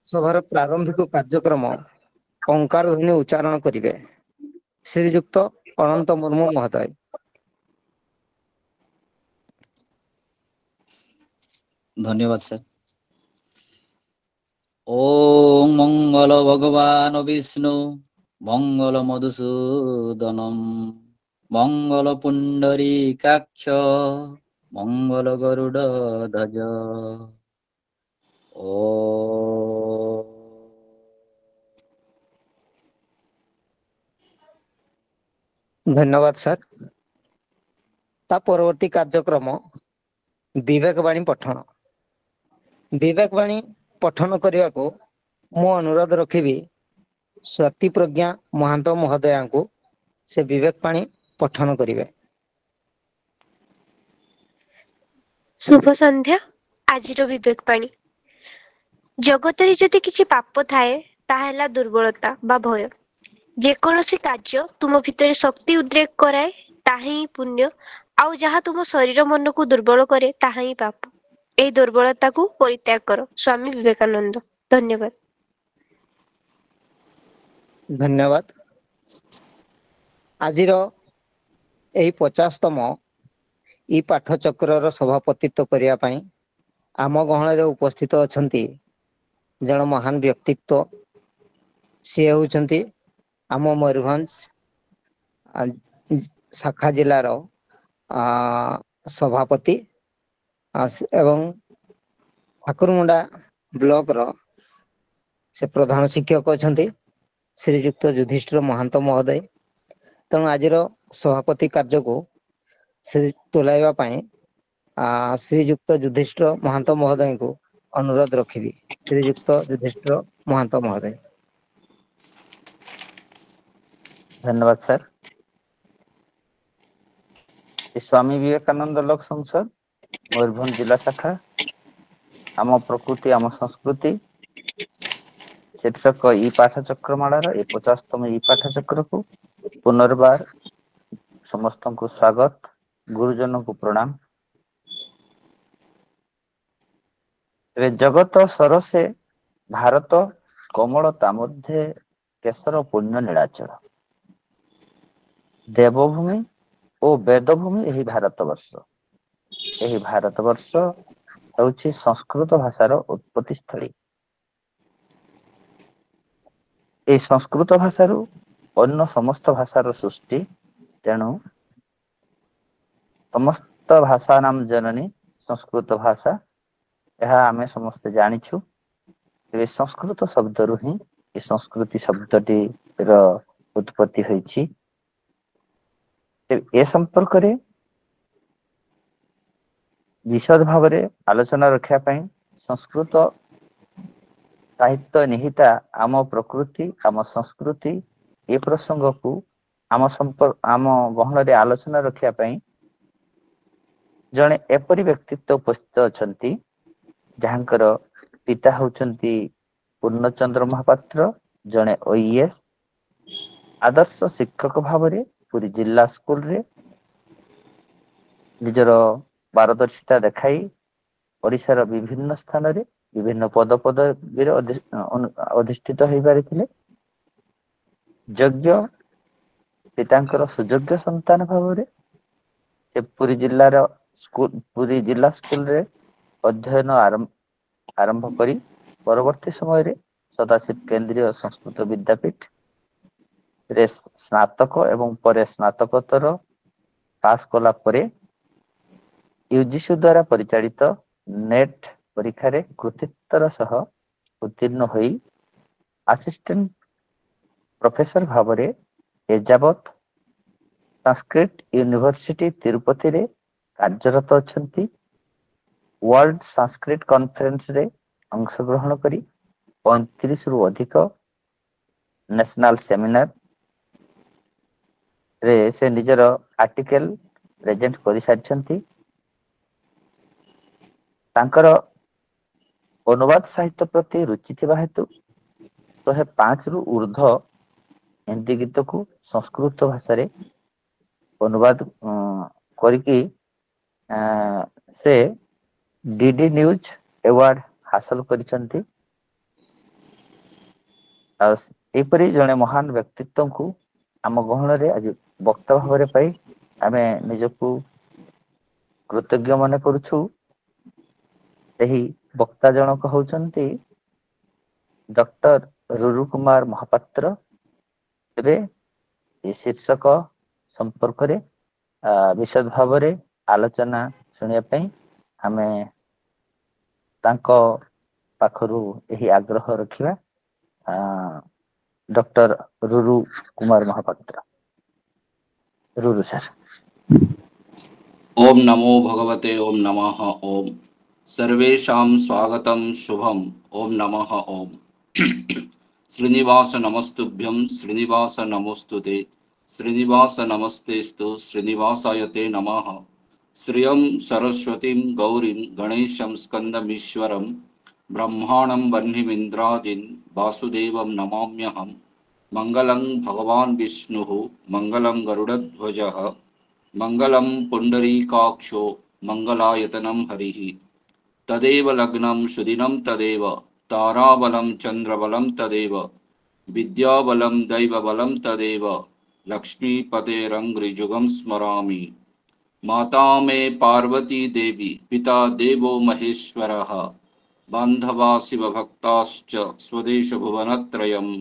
ସଭାର ପ୍ରାରମ୍ଭିକ କାର୍ଯ୍ୟକ୍ରମ ଓଙ୍କାର ଧ୍ୱନି ଉଚ୍ଚାରଣ କରିବେ। ଶ୍ରୀଯୁକ୍ତ ଅନନ୍ତ ମୁର୍ମୁ ମହୋଦୟ। ଧନ୍ୟବାଦ ସାର୍। ओम मंगल भगवान विष्णु मंगल मधुसूदनम मंगल पुंडरीकाक्ष मंगल गरुड़ ध्वज। ओ ଧନ୍ୟବାଦ ସାର୍। ତା ପରବର୍ତ୍ତୀ କାର୍ଯ୍ୟକ୍ରମ ବିବେକ ବାଣୀ ପଠନ। ବିବେକ ବାଣୀ ପଠନ କରିବାକୁ ମୁଁ ଅନୁରୋଧ ରଖିବି ସ୍ୱାତି ପ୍ରଜ୍ଞା ମହାନ୍ତ ମହୋଦୟାଙ୍କୁ। ସେ ବିବେକ ବାଣୀ ପଠନ କରିବେ। ଶୁଭ ସନ୍ଧ୍ୟା। ଆଜିର ବିବେକ ବାଣୀ। ଜଗତରେ ଯଦି କିଛି ପାପ ଥାଏ ତାହା ହେଲା ଦୁର୍ବଳତା ବା ଭୟ। ଯେକୌଣସି କାର୍ଯ୍ୟ ତୁମ ଭିତରେ ଶକ୍ତି ଉଦ୍ରେକ କରାଏ ତାହା ହିଁ ପୁଣ୍ୟ, ଆଉ ଯାହା ତୁମ ଶରୀର ମନକୁ ଦୁର୍ବଳ କରେ ତାହା ହିଁ ପାପ। ଏହି ଦୁର୍ବଳତାକୁ ପରିତ୍ୟାଗ କର। ସ୍ୱାମୀ ବିବେକାନନ୍ଦ। ଧନ୍ୟବାଦ। ଧନ୍ୟବାଦ। ଆଜିର ଏହି 50ତମ ଇ ପାଠଚକ୍ରର ସଭାପତିତ୍ୱ କରିବା ପାଇଁ ଆମ ଗହଣରେ ଉପସ୍ଥିତ ଅଛନ୍ତି ଜଣେ ମହାନ ବ୍ୟକ୍ତିତ୍ୱ। ସିଏ ହେଉଛନ୍ତି ଆମ ମୟୂରଭଞ୍ଜ ଶାଖା ଜିଲ୍ଲାର ସଭାପତି ଏବଂ ଠାକୁରମୁଣ୍ଡା ବ୍ଲକର ସେ ପ୍ରଧାନ ଶିକ୍ଷକ ଅଛନ୍ତି ଶ୍ରୀଯୁକ୍ତ ଯୁଧିଷ୍ଠିର ମହାନ୍ତ ମହୋଦୟ। ତେଣୁ ଆଜିର ସଭାପତି କାର୍ଯ୍ୟକୁ ସେ ତୁଲାଇବା ପାଇଁ ଶ୍ରୀଯୁକ୍ତ ଯୁଧିଷ୍ଠିର ମହାନ୍ତ ମହୋଦୟଙ୍କୁ ଅନୁରୋଧ ରଖିବି। ଶ୍ରୀଯୁକ୍ତ ଯୁଧିଷ୍ଠିର ମହାନ୍ତ ମହୋଦୟ। धन्यवाद सर। स्वामी विवेकानंद लोक संसद मयूरभंज जिला शाखा आम प्रकृति आम संस्कृति शीर्षक इ पाठचक्रमाଳାର ଏ 50ତମ ଇ ପାଠଚକ୍ର को पुनर्बार समस्त को स्वागत। गुरुजन को प्रणाम। जगत सरसे भारत कमलता मध्य केशर पुण्य नीलाचल देवभूमि और वेदभूमि यही भारतवर्ष। यही भारतवर्ष ହେଉଛି संस्कृत भाषार उत्पत्ति स्थली। এই संस्कृत भाषारू अन्य समस्त भाषार सृष्टि। तेणु समस्त भाषा नाम जननी संस्कृत भाषा यह आमे समस्त जानिछु। संस्कृत शब्दरू ही ये संस्कृति शब्दटी उत्पत्ति होइछि। ए संपर्क रे विशद भाव रे आलोचना रखिया पई संस्कृत साहित्य निहिता आम प्रकृति आम संस्कृति ए प्रसंग को आम गहन रे आलोचना रखिया पई जणे एपरि व्यक्तित्व उपस्थित अछंती जहांकर पिता होचंती पूर्णचंद्र महापात्र जणे ओईएस आदर्श शिक्षक भाव रे पुरी जिला स्कूल रे निजर पारदर्शिता देखाई ओडिशार विभिन्न स्थान रे विभिन्न पद पदवीर अधिष्ठित हो पारिथिले। योग्य पितांकर सुयोग्य संतान भाव रे से पुरी जिला स्कूल रे अध्ययन आरंभ करी परवर्ती समय रे सदाशिव केंद्रीय संस्कृत विद्यापीठ रे स्नातक एवं परे स्नातकोत्तर पास कला परे यूजीसी द्वारा परिचालित नेट परीक्षा रे कृतित्वर सह उत्तीर्ण होई असिस्टेंट प्रोफेसर भाव रे एजावत संस्कृत यूनिवर्सिटी तिरुपति रे कार्यरत अछंती। वर्ल्ड संस्कृत कॉन्फ्रेंस रे अंशग्रहण करी 35 रु अधिक नेशनल सेमिनार रे से निजर आर्टिकल प्रेजेंट करि सारिछंती। तांकर अनुवाद साहित्य प्रति रुचि थिबा हेतु 105 रु ऊर्ध्व हिंदी गीत को संस्कृत भाषा रे अनुवाद करिकी से डीडी न्यूज अवार्ड ହାସଲ କରିଛନ୍ତି। ଆଉ ଏପରି ଜଣେ ମହାନ ବ୍ୟକ୍ତିତ୍ୱଙ୍କୁ ଆମ ଗହଣରେ ଆଜି ବକ୍ତା ଭାବରେ ପାଇ ଆମେ ନିଜକୁ କୃତଜ୍ଞ ମନେ କରୁଛୁ। ସେହି ବକ୍ତା ଜଣକ ହଉଛନ୍ତି ଡକ୍ଟର ରୁରୁ କୁମାର ମହାପାତ୍ର। ଏବେ ଏ ଶୀର୍ଷକ ସମ୍ପର୍କରେ ବିଶଦ ଭାବରେ ଆଲୋଚନା ଶୁଣିବା ପାଇଁ ଆମେ ତାଙ୍କ ପାଖରୁ ଏହି ଆଗ୍ରହ ରଖିବା। ଡକ୍ଟର ରୁରୁ କୁମାର ମହାପାତ୍ର। ରୁରୁ ସାର୍। ओम नमो भगवते ओम नमः ओम सर्वेषां स्वागतं शुभम ओम नमः ओम श्रीनिवास नमस्तुभ्यं श्रीनिवास नमोस्तुते श्रीनिवास नमस्तेस्तु श्रीनिवासायते नमः। श्रियं सरस्वतीं गौरीं गणेशं स्कन्दमीश्वरं ब्रह्माणं वह्निमिन्द्रादीन् वासुदेवं नमाम्यहं। मंगलं भगवान् विष्णुः मंगलं गरुडध्वजः मंगलं पुंडरीकाक्षो मंगलायतनं हरिः। तदेव लग्नं सुदिनं तदेव ताराबलं चंद्रबलं तदेव विद्याबलं दैवबलं तदेव लक्ष्मीपतेरङ्घ्रिजुगं स्मरामि। माता मे पार्वती देवी पिता देवो महेश्वरः बान्धवा शिवभक्ताश्च स्वदेश भुवनत्रयम्।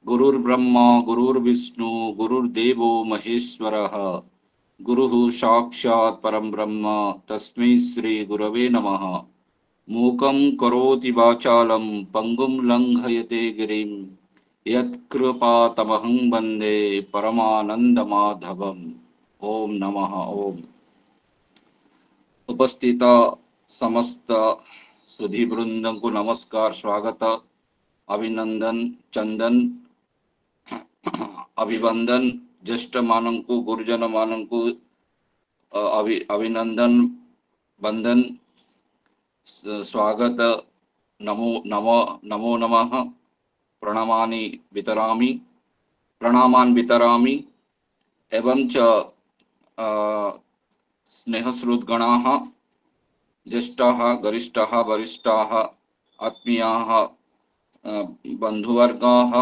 गुरुर्ब्रह्मा गुरुर्विष्णु गुरुर्देवो महेश्वरः गुरुः साक्षात् परं ब्रह्म तस्मै श्री गुरवे नमः। मूकं करोति वाचालं पंगुं लंघयते गिरिं यत्कृपातमहं वन्दे परमानन्दमाधवम्। ओम नमः ओम। उपस्थित समस्त सुधी वृंद को नमस्कार, स्वागत, अभिनंदन, चंदन, अभिवंदन, ज्येष्ठ मानक गुरुजन मानक अभिनंदन वंदन स्वागत नमो नमो नमो नमः प्रणामानि वितरामि एवं च स्नेहश्रुतगणाः ज्येष्ठाः गरिष्ठाः वरिष्ठाः आत्मीयाः बन्धुवर्गाः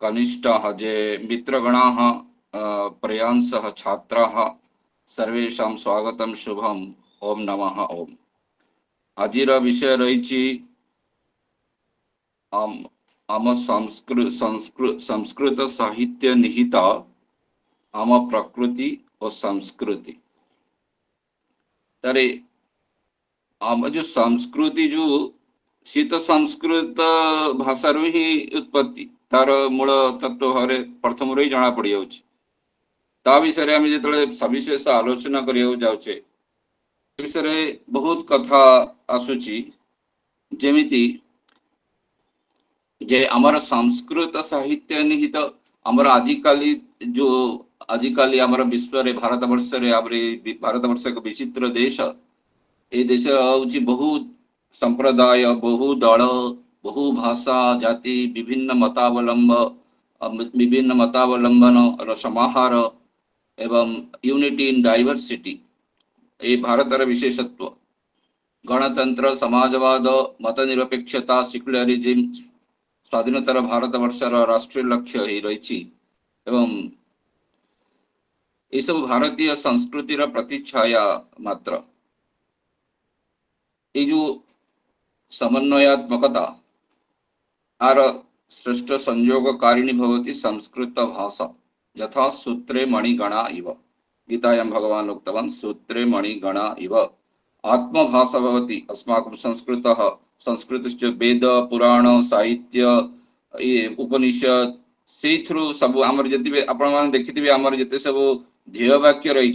कनिष्ठाः जे मित्रगणाः प्रयांसः छात्राः सर्वेषां स्वागतं शुभम। ओम नमः ओम। आजिर विषय रही आम संस्कृत साहित्य निहिता आम प्रकृति और संस्कृति। तारे आम जो संस्कृति जो सी तो संस्कृत भाषा रू ही उत्पत्ति, तार मूल तत्व भाव प्रथम ही जना पड़ जाऊँ। ता विषय आम जो सविशेष आलोचना करिया जाऊे विषय बहुत कथा आसूची, जेमिति जे आमर संस्कृत साहित्य निहित आमर आजिकाली जो आजिकाली आमर विश्व रे भारत वर्ष रे भारत वर्ष एक विचित्र देश। ए देश हूँ बहुत संप्रदाय, बहु दल, बहु भाषा, जाति, विभिन्न मतावलंबन समाहार एवं यूनिटी इन डाइवर्सिटी ये भारतर विशेषत्व। गणतंत्र, समाजवाद, मतनिरपेक्षता, सेक्युलरिज्म, स्वाधीनतर भारत वर्षर राष्ट्रीय लक्ष्य ही रही एवं ये सब भारतीय संस्कृतिर प्रतिच्छाया मात्र। ये जो समन्वयात्मकता आर श्रेष्ठ संयोगकारिणी भवति संस्कृत भाषा। यथा सूत्रे मणिगणा इव, गीतायां भगवान् उक्तवान् सूत्रे मणिगणा इव आत्मभाषा भवति अस्माकं संस्कृतः। संस्कृतश्च वेद, पुराण, साहित्य, ये उपनिषद से थ्रू सब आमर जति आपण माने देखिथिबे आमर जते सब ध्येय वाक्य रही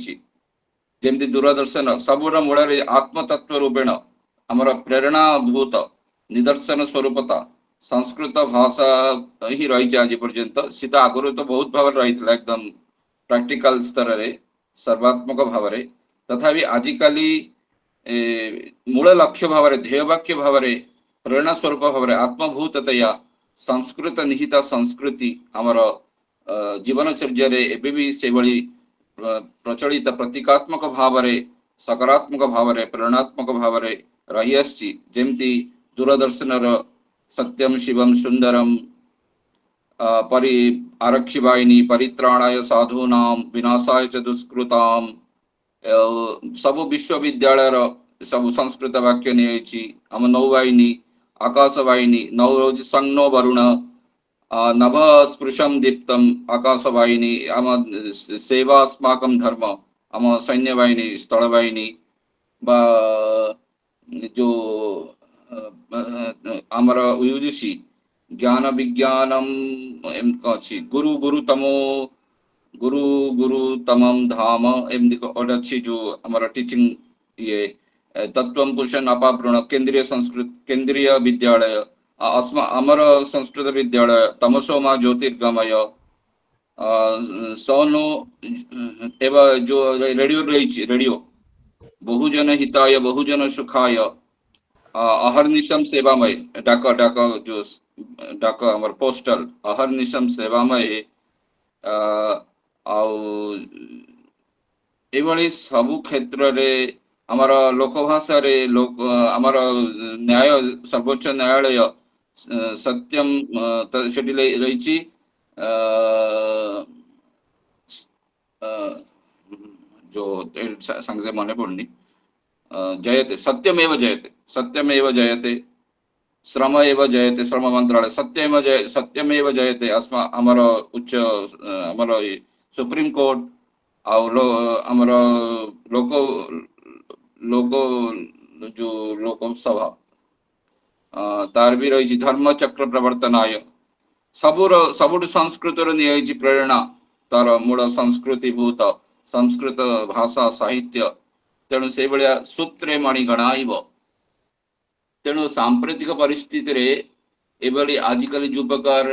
जेमती दूरदर्शन सबुर मूल आत्मतत्व रूपेण आमर प्रेरणाभूत निदर्शन स्वरूपता संस्कृत भाषा ही रही आज पर्यंत। सीता आगुरी तो बहुत भाव रही एकदम प्रैक्टिकल स्तर रे सर्वात्मक भाव रे, तथापि आजिकाली मूल लक्ष्य भाव ध्येय वाक्य भाव प्रेरणा स्वरूप भाव आत्मभूततया संस्कृत निहिता संस्कृति आमर जीवनचर्या एबे भी से भली प्रचलित प्रतीकात्मक भाव सकारात्मक भाव प्रेरणात्मक भाव रही आसी। जेमती दूरदर्शनर सत्यम शिवम सुंदरम परि आरक्षिवाहिनी परित्राणाय साधूनां विनाशाय च दुष्कृताम सब विश्वविद्यालय सब संस्कृत वाक्य नहीं आम नौवाहिनी आकाशवाहिनी नौ रोज संनो वरुण नभ स्पृशम दीप्तम आकाशवाहिनी आम सेवा अस्माकं धर्म आम सैन्यवाहिनी स्थलवाहिनी बा जो आमर यूजीसी ज्ञान विज्ञानम अच्छी गुरु गुरुतमो गुरु गुरुतमम धाम एमती और अच्छी जो हमारा टीचिंग ये तत्वम पुरुषन अपाप्रण केंद्रीय संस्कृत केंद्रीय विद्यालय अमर संस्कृत विद्यालय तमसोमा ज्योतिर्गमय सोनो एवं जो रेडियो रही रेडियो बहुजन हिताय बहुजन सुखाय अहर्निशम सेवामय डाक डाक जो डाक हमार पोस्टल अहर्निशम सेवामय एभली सबु क्षेत्र रे हमार लोकभाषा रे लोक हमार न्याय सर्वोच्च न्यायालय सत्यम सेठी रही जो संगे मन पड़नी जयते सत्यमेव जयते श्रम एव जयते श्रम मंत्रालय सत्यमेव जयते अस्मा हमर उच्च हमर सुप्रीम कोर्ट आमर लोक लोक जो लोकसभा तार भी रही धर्म चक्र प्रवर्तनाय सबुठ संस्कृत नहीं प्रेरणा तार मूल संस्कृति भूत संस्कृत भाषा साहित्य तेणु से भाया सूत्रे मणिगणाइव तेणु सांप्रतिक परिस्थिति रे एभली आजिकल जो प्रकार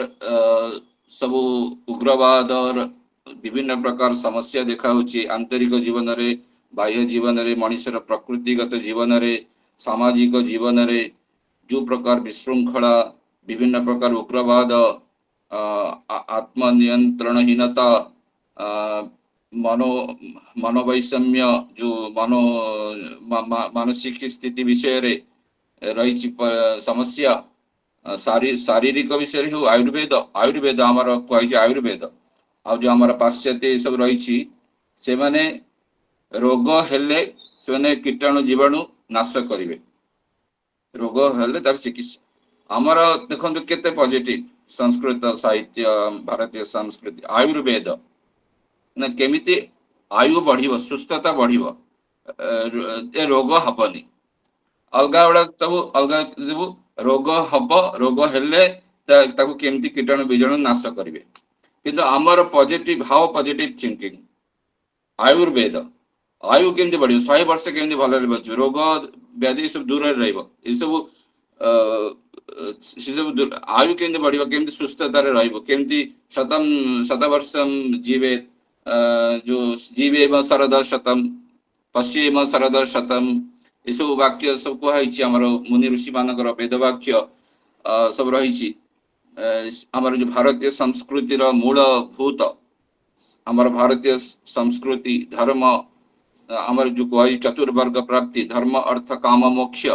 सबु उग्रवाद और विभिन्न प्रकार समस्या देखा आंतरिक जीवन रे बाह्य जीवन रे मनुष्यर प्रकृतिगत जीवन रे सामाजिक जीवन रे जो प्रकार विशृंखला विभिन्न प्रकार उग्रवाद आत्मनियंत्रणहीनता मनोवैषम्य जो मानसिक स्थिति विषय रे रही समस्या शारीरिक विषय हो आयुर्वेद आमर कही आयुर्वेद आ जो आमर पाश्चात्य सब रही से माने रोग हेले से कीटाणु जीवाणु नाश करेंगे रोग हेले तार चिकित्सा आमर देखो केते पॉजिटिव संस्कृत साहित्य भारतीय संस्कृति आयुर्वेद ना केमिति आयु बढ़ सुस्थता बढ़ रोग हबनी अलग गुड़ा सब अलग सब रोग हम रोग हेले केमती कीटाणु बीजाणु नाश करेंगे किंतु आमर positive how positive thinking Ayurveda आयु केमती बढ़ 100 वर्ष केमती भल बच रोग व्याधि सब दूर रही सब आयु केमती बढ़ केमती सुस्थता केमती शतवर्षम जीवे जो जीवे शरद शतम पश्येम शरद शतम ये सब वाक्य सब कहुई आमर मुनि ऋषि मानकर वेद वाक्य सब रही आमर जो भारतीय संस्कृतिर मूलभूत आमर भारतीय संस्कृति धर्म आमर जो कह चतुर्वर्ग प्राप्ति धर्म अर्थ काम मोक्ष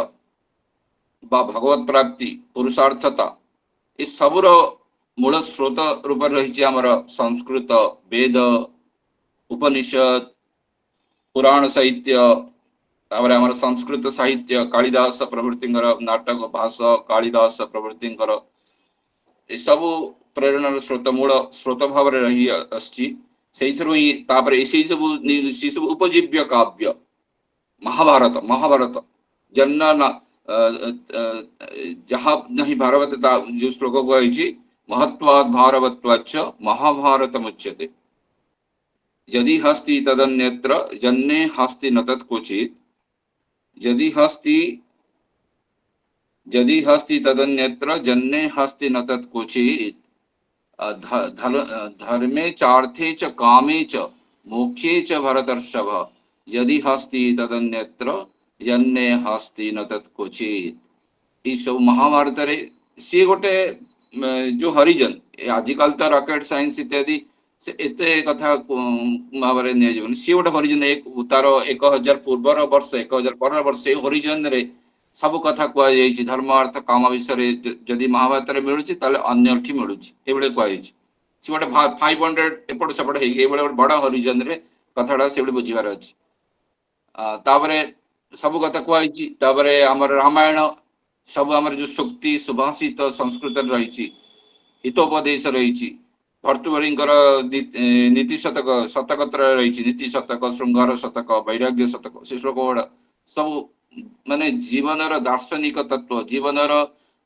बा भगवत प्राप्ति पुरुषार्थता ये सबुर मूल स्रोत रूप रही आमर संस्कृत वेद उपनिषद पुराण साहित्य आमर संस्कृत साहित्य कालिदास प्रभृति नाटक भाषा कालिदास प्रभृति सबू प्रेरणार स्रोत मूल स्रोत भाव रही सब उपजीव्य काव्य महाभारत महाभारत जन्ना जहाँ नहीं भारत जो श्लोक कही महत्वात् भारवत्वाच्च महाभारत मुच्यते यदि हस्ति तदन्यत्र जन्ने हस्ति न तत्क्वचित् यदि हस्ति तदन्यत्र जन्ने हस्ति न तत्क्वचित् धर्मे चार्थे च कामे च मोक्षे च भरतर्षभ यदि हस्ति तदन्यत्र जन्ने हस्ति न तत्क्वचित् ई सब महाभारत रे सी गोटे जो हरिजन आजिकल तो रॉकेट साइंस इत्यादि से एते कथा भाव नहीं सी गोटे हरिजन एक तार 1000 पूर्वर वर्ष 1000 पर वर्ष हरिजन रे सब कथा कहुई धर्म अर्थ काम विषय जदि महाभारत मिलूँ ताले अन्य मिलूँ ये कहुई सी गोटे 500 एपट सेपट हो बड़ हरिजन रे कथाटा से बुझार अच्छी तापर सब कथा कहुई आमर रामायण सब आमर जो सूक्ति सुभाषित संस्कृत रही हितोपदेश रही भर्तृहरि नीति शतक शतकत्र रही नीति शतक श्रृंगार शतक वैराग्य शतक से श्लोक गुड़ा सब माने जीवनर दार्शनिक तत्व जीवनर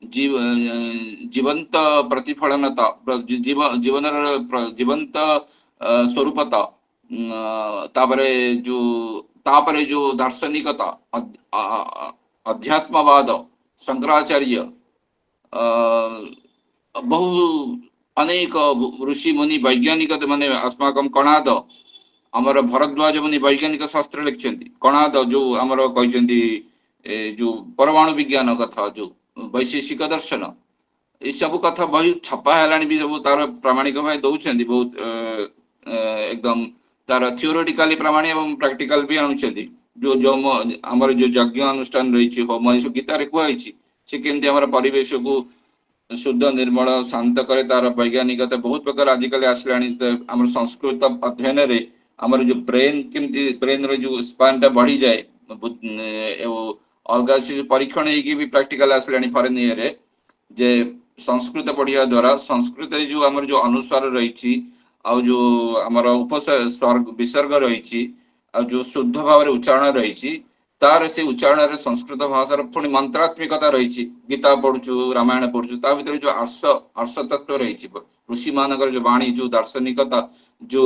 जीवंत प्रतिफलनता जीवनर जीवंत स्वरूपता तापरे जो दार्शनिकता अध्यात्मवाद शंकराचार्य बहु अनेक ऋषि मुनि वैज्ञानिक माने अस्माकं कणाद आमर भरद्वाज मुनि वैज्ञानिक शास्त्र लिखिं कणाद जो आमर कहते जो परमाणु विज्ञान कथा जो वैशेषिक दर्शन ये सब कथा बही छपा है भी सब तार प्रामाणिक भाई दौरान बहुत एकदम तार थियोरेटिकाली प्रामाणिक और प्रैक्टिकल भी आणुंट जो जो आमर जो यज्ञ अनुष्ठान रही होम ये गीतार कहुई सी केमती आमर परिवेश को शुद्ध निर्मल शांत करे तार वैज्ञानिकता बहुत प्रकार आजिकल आसला आम संस्कृत अध्ययन रे आमर जो ब्रेन केमती ब्रेन रो जो स्पान टा बढ़ी जाए अलग से परीक्षण होगी भी प्रैक्टिकल आसला फरेन ये जे संस्कृत पढ़िया द्वारा संस्कृत जो आमर जो अनुस्वार रही जो आमर उपसर्ग विसर्ग रही जो शुद्ध भाव उच्चारण रही तार से उच्चारण संस्कृत भाषार पुणी मंत्रात्मिकता रही गीता पढ़ु रामायण पढ़ु ता भीतर जो अर्श तत्व रही ऋषि मानकर जो वाणी जो दार्शनिकता जो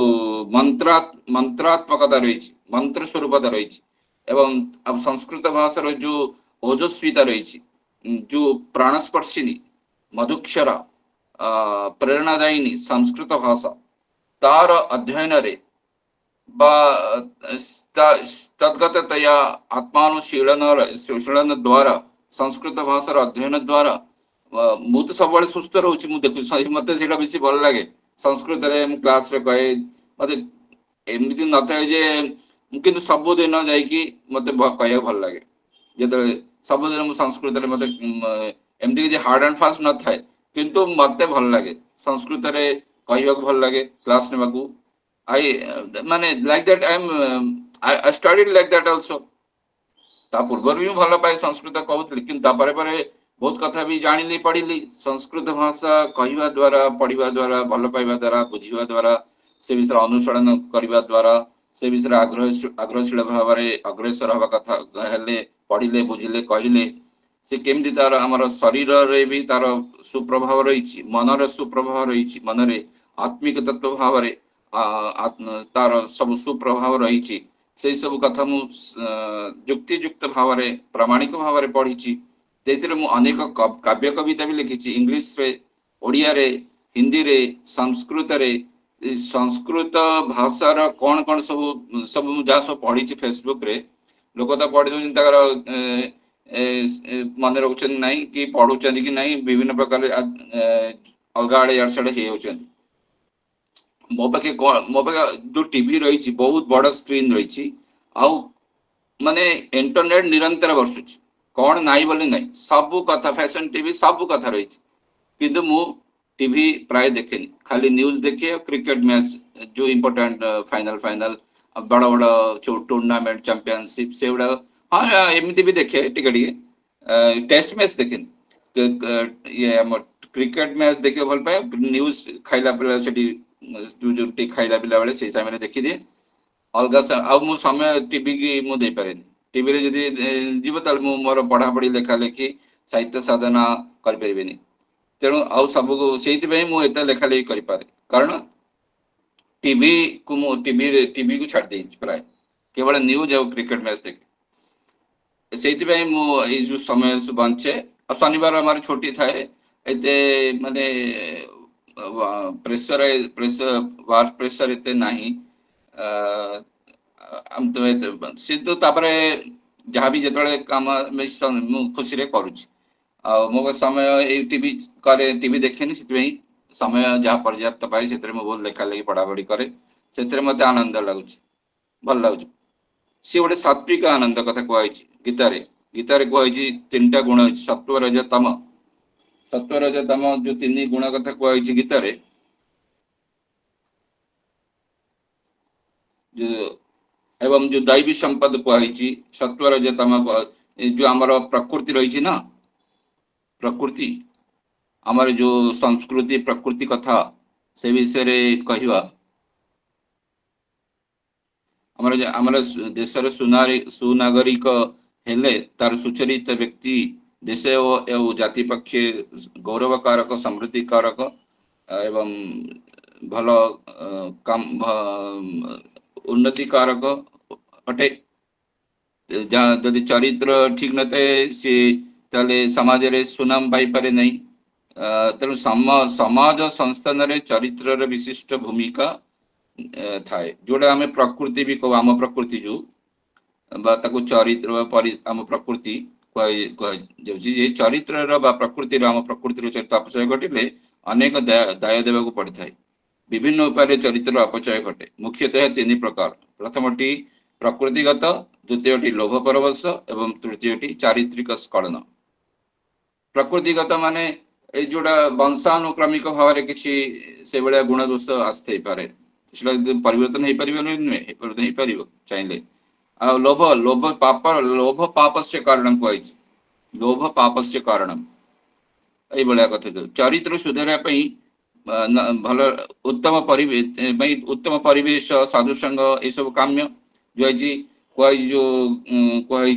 मंत्रात्मकता रही मंत्र स्वरूपता रही एवं अब संस्कृत भाषार जो ओजस्विता रही जो प्राणस्पर्शिनी मधुक्षरा प्रेरणादायिनी संस्कृत भाषा तार अध्ययन रे तद्गततया आत्मानुशीलन द्वारा संस्कृत भाषार अध्ययन द्वारा मु तो सब सुस्थ रोच देखु मत से बेस भल लगे संस्कृत क्लास रे कहे मत एमती न था कि सबुदिन मत कह भल लगे जो सबुदिन मुझे संस्कृत मत एमती कि हार्ड एंड फास्ट न था किंतु मत भल लगे संस्कृत कह भल लगे क्लास ने माने like that I studied like that also ता पूर्व भी भल पाए संस्कृत कहूली कि बहुत कथा भी जानी पढ़ी संस्कृत भाषा कहवा द्वारा पढ़ा द्वारा भल पाइबा द्वारा बुझा द्वारा से विषय अनुसरण करने द्वारा से विषय आग्रहशील भाव में अग्रसर हवा कथा हेले पढ़िले बुझिले कहले से केमती तार आमर शरीर रे भी तार सुप्रभाव रही मनर सुप्रभाव रही मनरे आत्मिक तत्व भाव में तार सब सुप्रभाव रही से सब कथा मु युक्तियुक्त भाव में प्रामाणिक भाव में पढ़ी मु अनेक काव्य कविता भी लिखी इंग्लिश रे ओडिया रे हिंदी रे संस्कृत रे संस्कृत भाषार कौन कौन सब सब जहाँ सब पढ़ी फेसबुक रे लोक तो पढ़ी दौर मन रखुं ना कि पढ़ुं कि नहीं विभिन्न प्रकार अलग आड़े यार साड़े हो मो पाखे जो टीवी रही बहुत बड़ स्क्रीन रही माने इंटरनेट निरंतर बसुच कौन नाई बोले नहीं सब कथा फैशन टीवी सब कथा रही किंतु मु टीवी प्राय देखेनी खाली न्यूज देखे क्रिकेट मैच जो इम्पोर्टेंट फाइनल बड़ बड़ टूर्नामेंट चैंपियनशिप से गुड़ा हाँ एमती भी देखे टिके टेस्ट मैच देखे ये क्रिकेट मैच देखे भल पाए न्यूज खाइला जो खाइला पिला बेले से समय देखी दिए अलग मु समय टीवी की मु दे पारे टीवी रे जदि जीव ताल मु मोर पढ़ा पढ़ी लेखा लेखी साहित्य साधना कर परिबेनी तेणु आउ सब से मुझे लेखा लेखी कर पारे कारण टीवी को मु टीवी को छाड़ दे प्राय केवल न्यूज और क्रिकेट मैच देखे से मुझे जो समय बंचे और शनिवार हमारी छुट्टी थाए एते माने प्रेशर वर्क प्रेशर एते नहीं सी तो जहाँ भी जिते कम खुशी रे करुच्ची मो समय टीवी करे टीवी देखे से समय जहाँ पर्याप्त पाए से बहुत लेखा लेखी पढ़ापढ़ी करे से मत आनंद लगुच भल लगुच सी गोटे सात्विक आनंद कथा कहुई गीतार गीतारे कुहाई तीन टा गुण है सत्व रज तम। सत्व रज तम जो तीन गुण कथा कुहाई गीतारे जो एवं जो दैवी संपद कुहाई सत्व रज तम जो आमर प्रकृति रही ना प्रकृति आमर जो संस्कृति प्रकृति कथा से विषय रे कहवा आमर देशर सुनागरिक हेले तार सुचरित व्यक्ति देश एवं जाति पक्षे गौरव कारक समृद्धि कारक एवं भल काम उन्नति कारक अटे। जदि चरित्र ठीक न थाए सी ताले समाज रे सुनाम पाई पारे नहीं। तेणु समाज संस्थान रे चरित्र विशिष्ट भूमिका थाए जोड़ा आम प्रकृति भी कहू आम प्रकृति जो चरित्र आम प्रकृति कह चरित्र प्रकृति आम प्रकृतिर चरित्र अपचय घटिले अनेक दाय देवा पड़ था। विभिन्न उपाय चरित्र अपचय घटे मुख्यतः तीन प्रकार। प्रथमटी प्रकृतिगत, द्वितीयटी लोभ परवश एवं तृतीयटी चारित्रिक स्खलन। प्रकृतिगत माने जोड़ा वंशानुक्रमिक भाव में किसी से भाया गुण दोष आसते पारे परिवर्तन हो पार चाहिए। आ लोभ लोभ पाप से कारण कही लोभ पाप से कारण ये कथा चरित्र सुधारे भल उत्तम परिवेश साधु संग ये सब काम्य जो है कही जो कही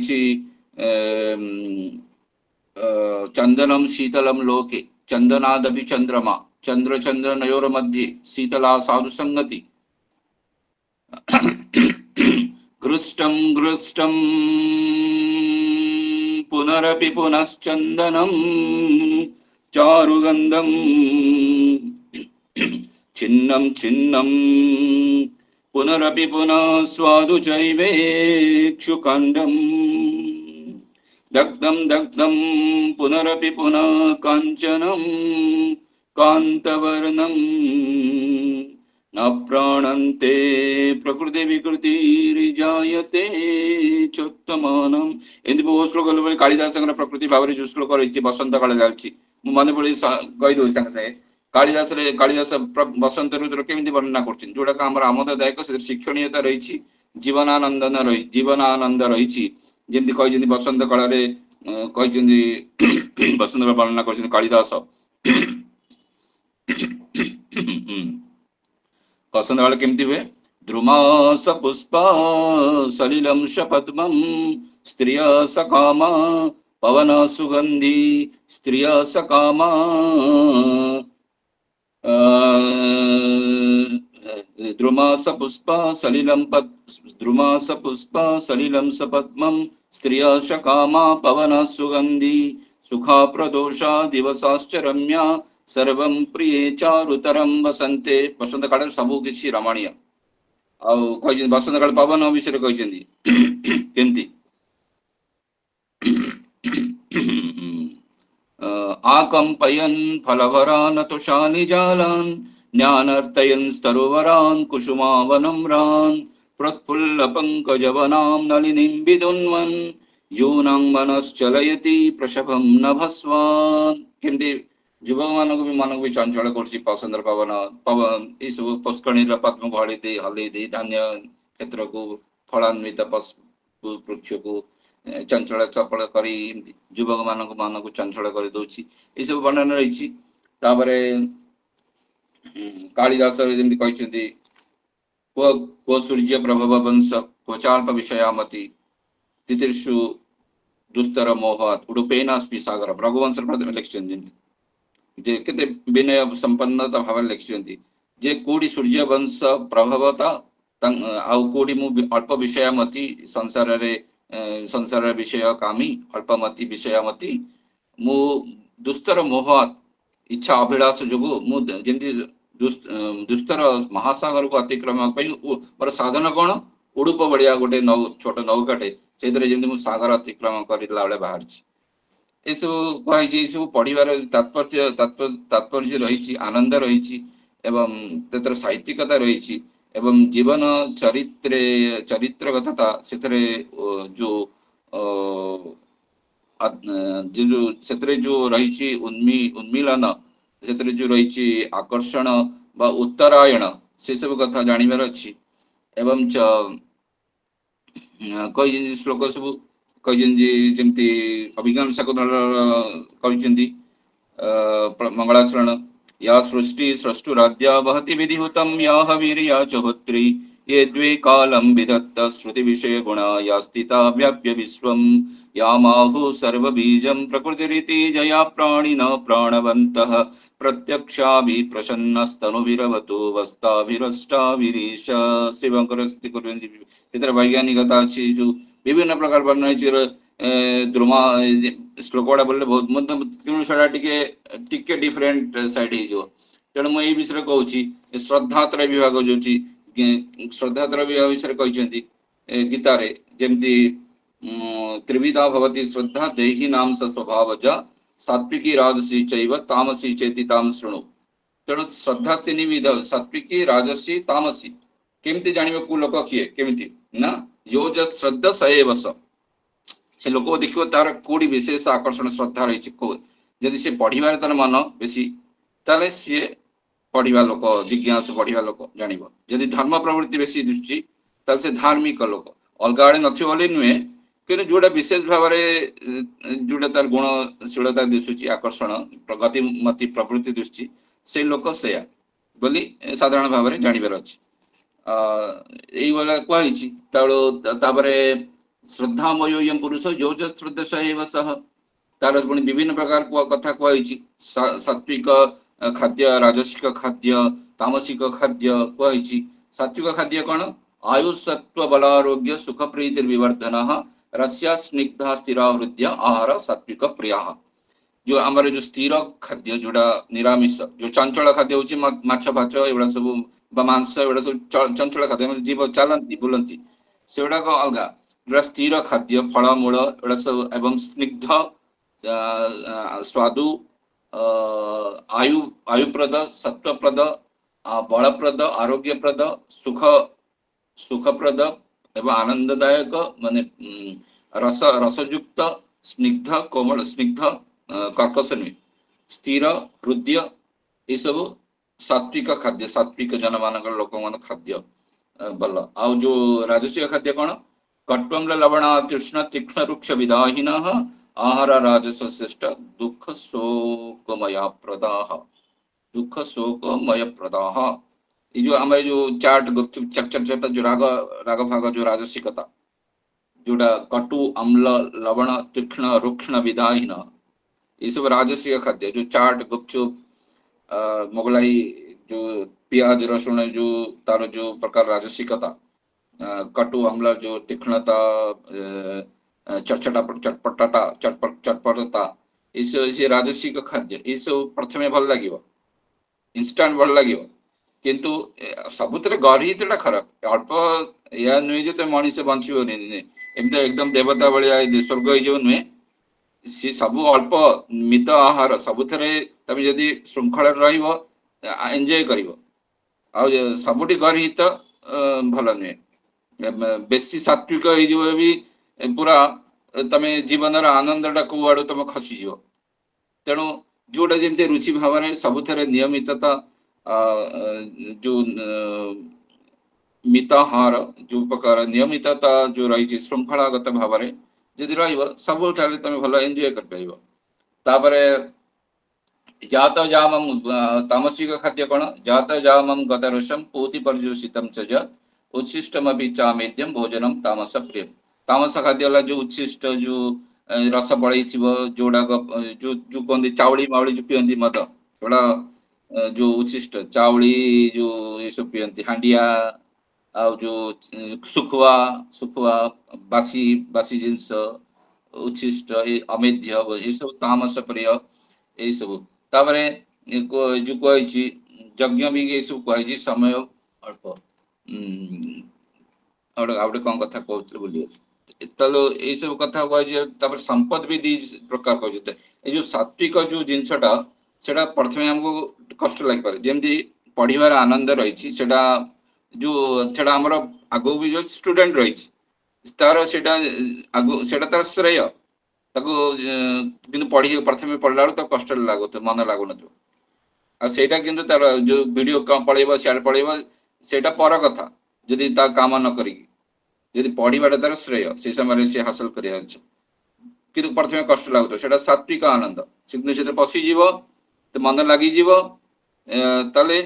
चंदनम शीतलम लोके चंदनादपि चंद्रमा चंद्र चंद्र नयोर मध्ये शीतला साधु संगति घृष्टम घृष्टम पुनरपि पुनश्चंदनम चारुगंधम छिन्नम छिन्नम पुनरपि पुनः स्वादु चैवेक्षुकांडम दग्धम दग्धम पुनरपि पुनः कांचनम कांतवर्णम न प्राणन्ते प्रकृति विकृतिर्जायते चोत्तमानम। एमती बहुत श्लोक कालिदास प्रकृति भाव जो श्लोक रही बसंत काल जाऊँगी मन पड़ी कहीदे सागे सागे कालिदास बसंत ऋतुर केमी वर्णना कर जोड़ा आम आमोददायक शिक्षणीयता रही जीवनानंद रही जमी कही बसंत काल कही बसंत वर्णना कर कालिदास बसंत काल केमती हुए द्रुमास पुष्पा सलिलम शपद्मम स्त्रिय सकामा पवन सुगंधी स्त्रिय सकामा द्रुमास पुष्पा सलिलम सपद्मम स्त्रिय सकामा पवन सुगंधी सुखा प्रदोषा दिवसाश्च रम्या सर्वं प्रिय चारुतरम वसंते। बसंत काल सबू किसी रमणीय कही बसंत काल पवन विषय कही केमती आकंपयन फलभरान तुषानि जालान ज्ञानर्तयन स्तरुवरान कुसुमावनम्रान प्रत्फुल्ल पंकजवनां नलिनीं विदुन्वन यूनां मनश्चलयति प्रशभं नभस्वान्। केमती युवक मानक भी चंचल कर पसंद पवन पवन ये सब पुष्कणी पद्म को हल्दी दे धान्य क्षेत्र को फलान्वित वृक्ष को चंचल चपल कर युवक मानक चंचल कर दौर ये सब वर्णन रही। कालिदास जमी कही क्व सूर्य प्रभव वंश क्वचाल्प विषयामति तितिर्षु दुस्तर मोहात उडुपेनास्मि सागर। रघुवंश लिखिं जे केते विनय संपन्नता भाव लिखिं जे कोड़ी सूर्य वंश प्रभावता आउ कोड़ी मु अल्प विषयमती संसार विषय कामी अल्पमती विषयमती मु दुस्तर मोहात इच्छा अभिलाष जो मुझे दुस्तर महासागर को अतिक्रम मोर साधन कौन उड़ूप बढ़िया गोटे छोट नौकाटे से सागर अतिक्रम कर बाहर ये सब कही सब पढ़ार तात्पर्य रही आनंद रही एवं साहित्यिकता रही एवं जीवन चरित्रगतता से जो जो रही उन्मीलन से जो रही आकर्षण बा उत्तरायण से सब कथा जानिबार अछि एवं कई श्लोक सब कही जमती अभिज्ञान शाकुंतल कहते मंगलाचरण या सृष्टि सृष्टुराद्या वहति विधिहुतं या हवीर्या च होत्री ये द्वे कालं विदत्त श्रुति विषय गुणा या स्थिता व्याप्य विश्वं या माहुः सर्वबीजं प्रकृतिरिति जया प्राणिन प्राणवन्तः प्रत्यक्षाभि प्रसन्नस्तनुभिरवतु वस्ताभिरष्टाभिरीश श्रीवंकरस्ति कुर्वन्ति इतर वैज्ञानिकता अछि जो विभिन्न प्रकार वर्णन द्रुमा श्लोक गुड़ा बोलले बहुत मतलब टिके डिफरेंट साइड हो तेणु मुझे विषय कहूँ श्रद्धात्रय विभाग जो श्रद्धात्रय विभाग विषय कहते गीतारे जमती त्रिविधा भवति श्रद्धा देही नाम स्वभावज सात्विकी राजसी चैव तामसी चेति ताम शृणु तेणु श्रद्धा तीन विध सात्विकी राजसी तामसी केमती जानिबे को लोक किए केमती ना यो ज श्रद्धा सएव से लोक देखो तार कोड़ी विशेष आकर्षण श्रद्धा रही जदि से पढ़िबार तार मन बेसी ताले सी पढ़िबा लोक जिज्ञासु पढ़िबा लोक जानिब जदि धर्म प्रवृत्ति बेसी दृष्टि ताले से धार्मिक लोक अलग आड़े नथिबो बोली नुहे कि जोड़ा विशेष भाव में जोड़ा तार गुणशीलता दिशुची आकर्षण गतिमती प्रवृत्ति दृष्टि से लोक से बोली साधारण भाव में जानिबार अछि यही वाला कही श्रद्धामय पुरुष जो जो श्रद्धा सह सह तार पुणी विभिन्न प्रकार कथा कही सात्विक खाद्य राजसिक खाद्य तामसिक खाद्य कही सात्विक खाद्य कौन आयुसत्व बलारोग्य सुख प्रीतिर्विवर्धन रस्या स्निग्धा स्थिरा हृदय आहार सात्विक प्रिया जो आमर जो स्थिर खाद्य जोड़ा निरामिष जो चंचल खाद्य हूँ माछ भाच एगुड़ा सब मांस एगुड़ा सब चंचल खाद्य जीव चलती बुलती से गुड़ाक अलग जोड़ा स्थिर खाद्य फलमूल एगुड़ा सब एवं स्निग्ध स्वादु आयुप्रद सत्वप्रद बलप्रद आरोग्यप्रद सुखप्रद एवं आनंददायक माने रसयुक्त स्निग्ध कोमल स्निग्ध कर्कश नुहे स्थिर हृदय ये सब सात्विक खाद्य सात्विक जन मान लोक मान खाद्य भल आ जो राजस्व खाद्य कौन कट्वम्ल लवण तृष्ण तीक्ष्ण रुक्ष विदाहीन आहार राजस श्रेष्ठ दुख शोकमय प्रदाह ये जो हमारे जो चाट गुपचुप चट जो राग भाग जो राजसिकता जोड़ा कटु अम्ल लवण तीक्ष्ण रुक्षण विदाहीन ये सब राजसिक खाद्य जो चाट गुपचुप मोगलाई जो प्याज रसुण जो तार जो प्रकार राजसिकता कटु अम्ल जो तीक्ष्णता चटपटता ये राजसिक खाद्य ये सब प्रथमे भल लगे इनस्टाट भल लगे किंतु सबुत गरी खराब अल्प या नुहे जो मनीष बंचन एमती एकदम देवता भाया स्वर्ग हो नुहे सी सब अल्प मित आहार सबुथे तुम जदि श्रृंखला एंजॉय कर सबुटी गरी तो भल नुहे बेसी सात्विक भी पूरा तुम जीवन आनंद कौ आड़ तुम खसीज तेणु जोटा जमी रुचि भाव में सबुथे नियमितता जो मिताहार जो प्रकार नियमितता जो रही श्रृंखलागत भाव में जदि सब तुम भल एंजॉय कर पार जात जामम तामसिक खाद्य कौन जात जामम गतरसम पूति पर्युषित उच्छिष्टमी चामेद्यम भोजनम तामस प्रिय तामस खाद्य वाला जो उच्छिष्ट जो रस बड़े जोड़ा जो जो कहते चाउली माउली जो पीती मद जोड़ा जो उच्छिष्ट चाउली जो ये सब पीती हांडिया आ जो सुखुआ बासी बासी जिनस उच्छिष्ट अमेध्य ये सब तामस प्रिय ये सब जो कही यज्ञ भी ये सब कही समय अल्प आउटे कौन कथा कहते बोलिए ये सब कथा कह संपद भी दी प्रकार कहते जो सात्विक जो जिनसटा से प्रथम आमको कष्ट लगे जमी पढ़ार आनंद रही जो आमर आगो भी जो स्टूडेंट रही तार तार श्रेय ତାକୁ କିନ୍ତୁ ପଢି ପ୍ରଥମେ ପଢିଲା ବେଳକୁ ତାକୁ କଷ୍ଟ ଲାଗୁଥିବ, ମନ ଲାଗୁନଥିବ। ଆଉ ସେଇଟା କିନ୍ତୁ ତାର ଯୋଉ ଭିଡିଓ ପଳେଇବ ସିଆଡେ ପଳେଇବ ସେଇଟା ପର କଥା, ଯଦି ତା କାମ ନ କରିକି ଯଦି ପଢିବାଟା ତାର ଶ୍ରେୟ ସେଇ ସମୟରେ ସେ ହାସଲ କରିବା ଅଛି। କିନ୍ତୁ ପ୍ରଥମେ କଷ୍ଟ ଲାଗୁଥିବ, ସେଇଟା ସାତ୍ବିକ ଆନନ୍ଦ। କିନ୍ତୁ ସେଥିରେ ପଶିଯିବ, ତ ମନ ଲାଗିଯିବ, ତାହେଲେ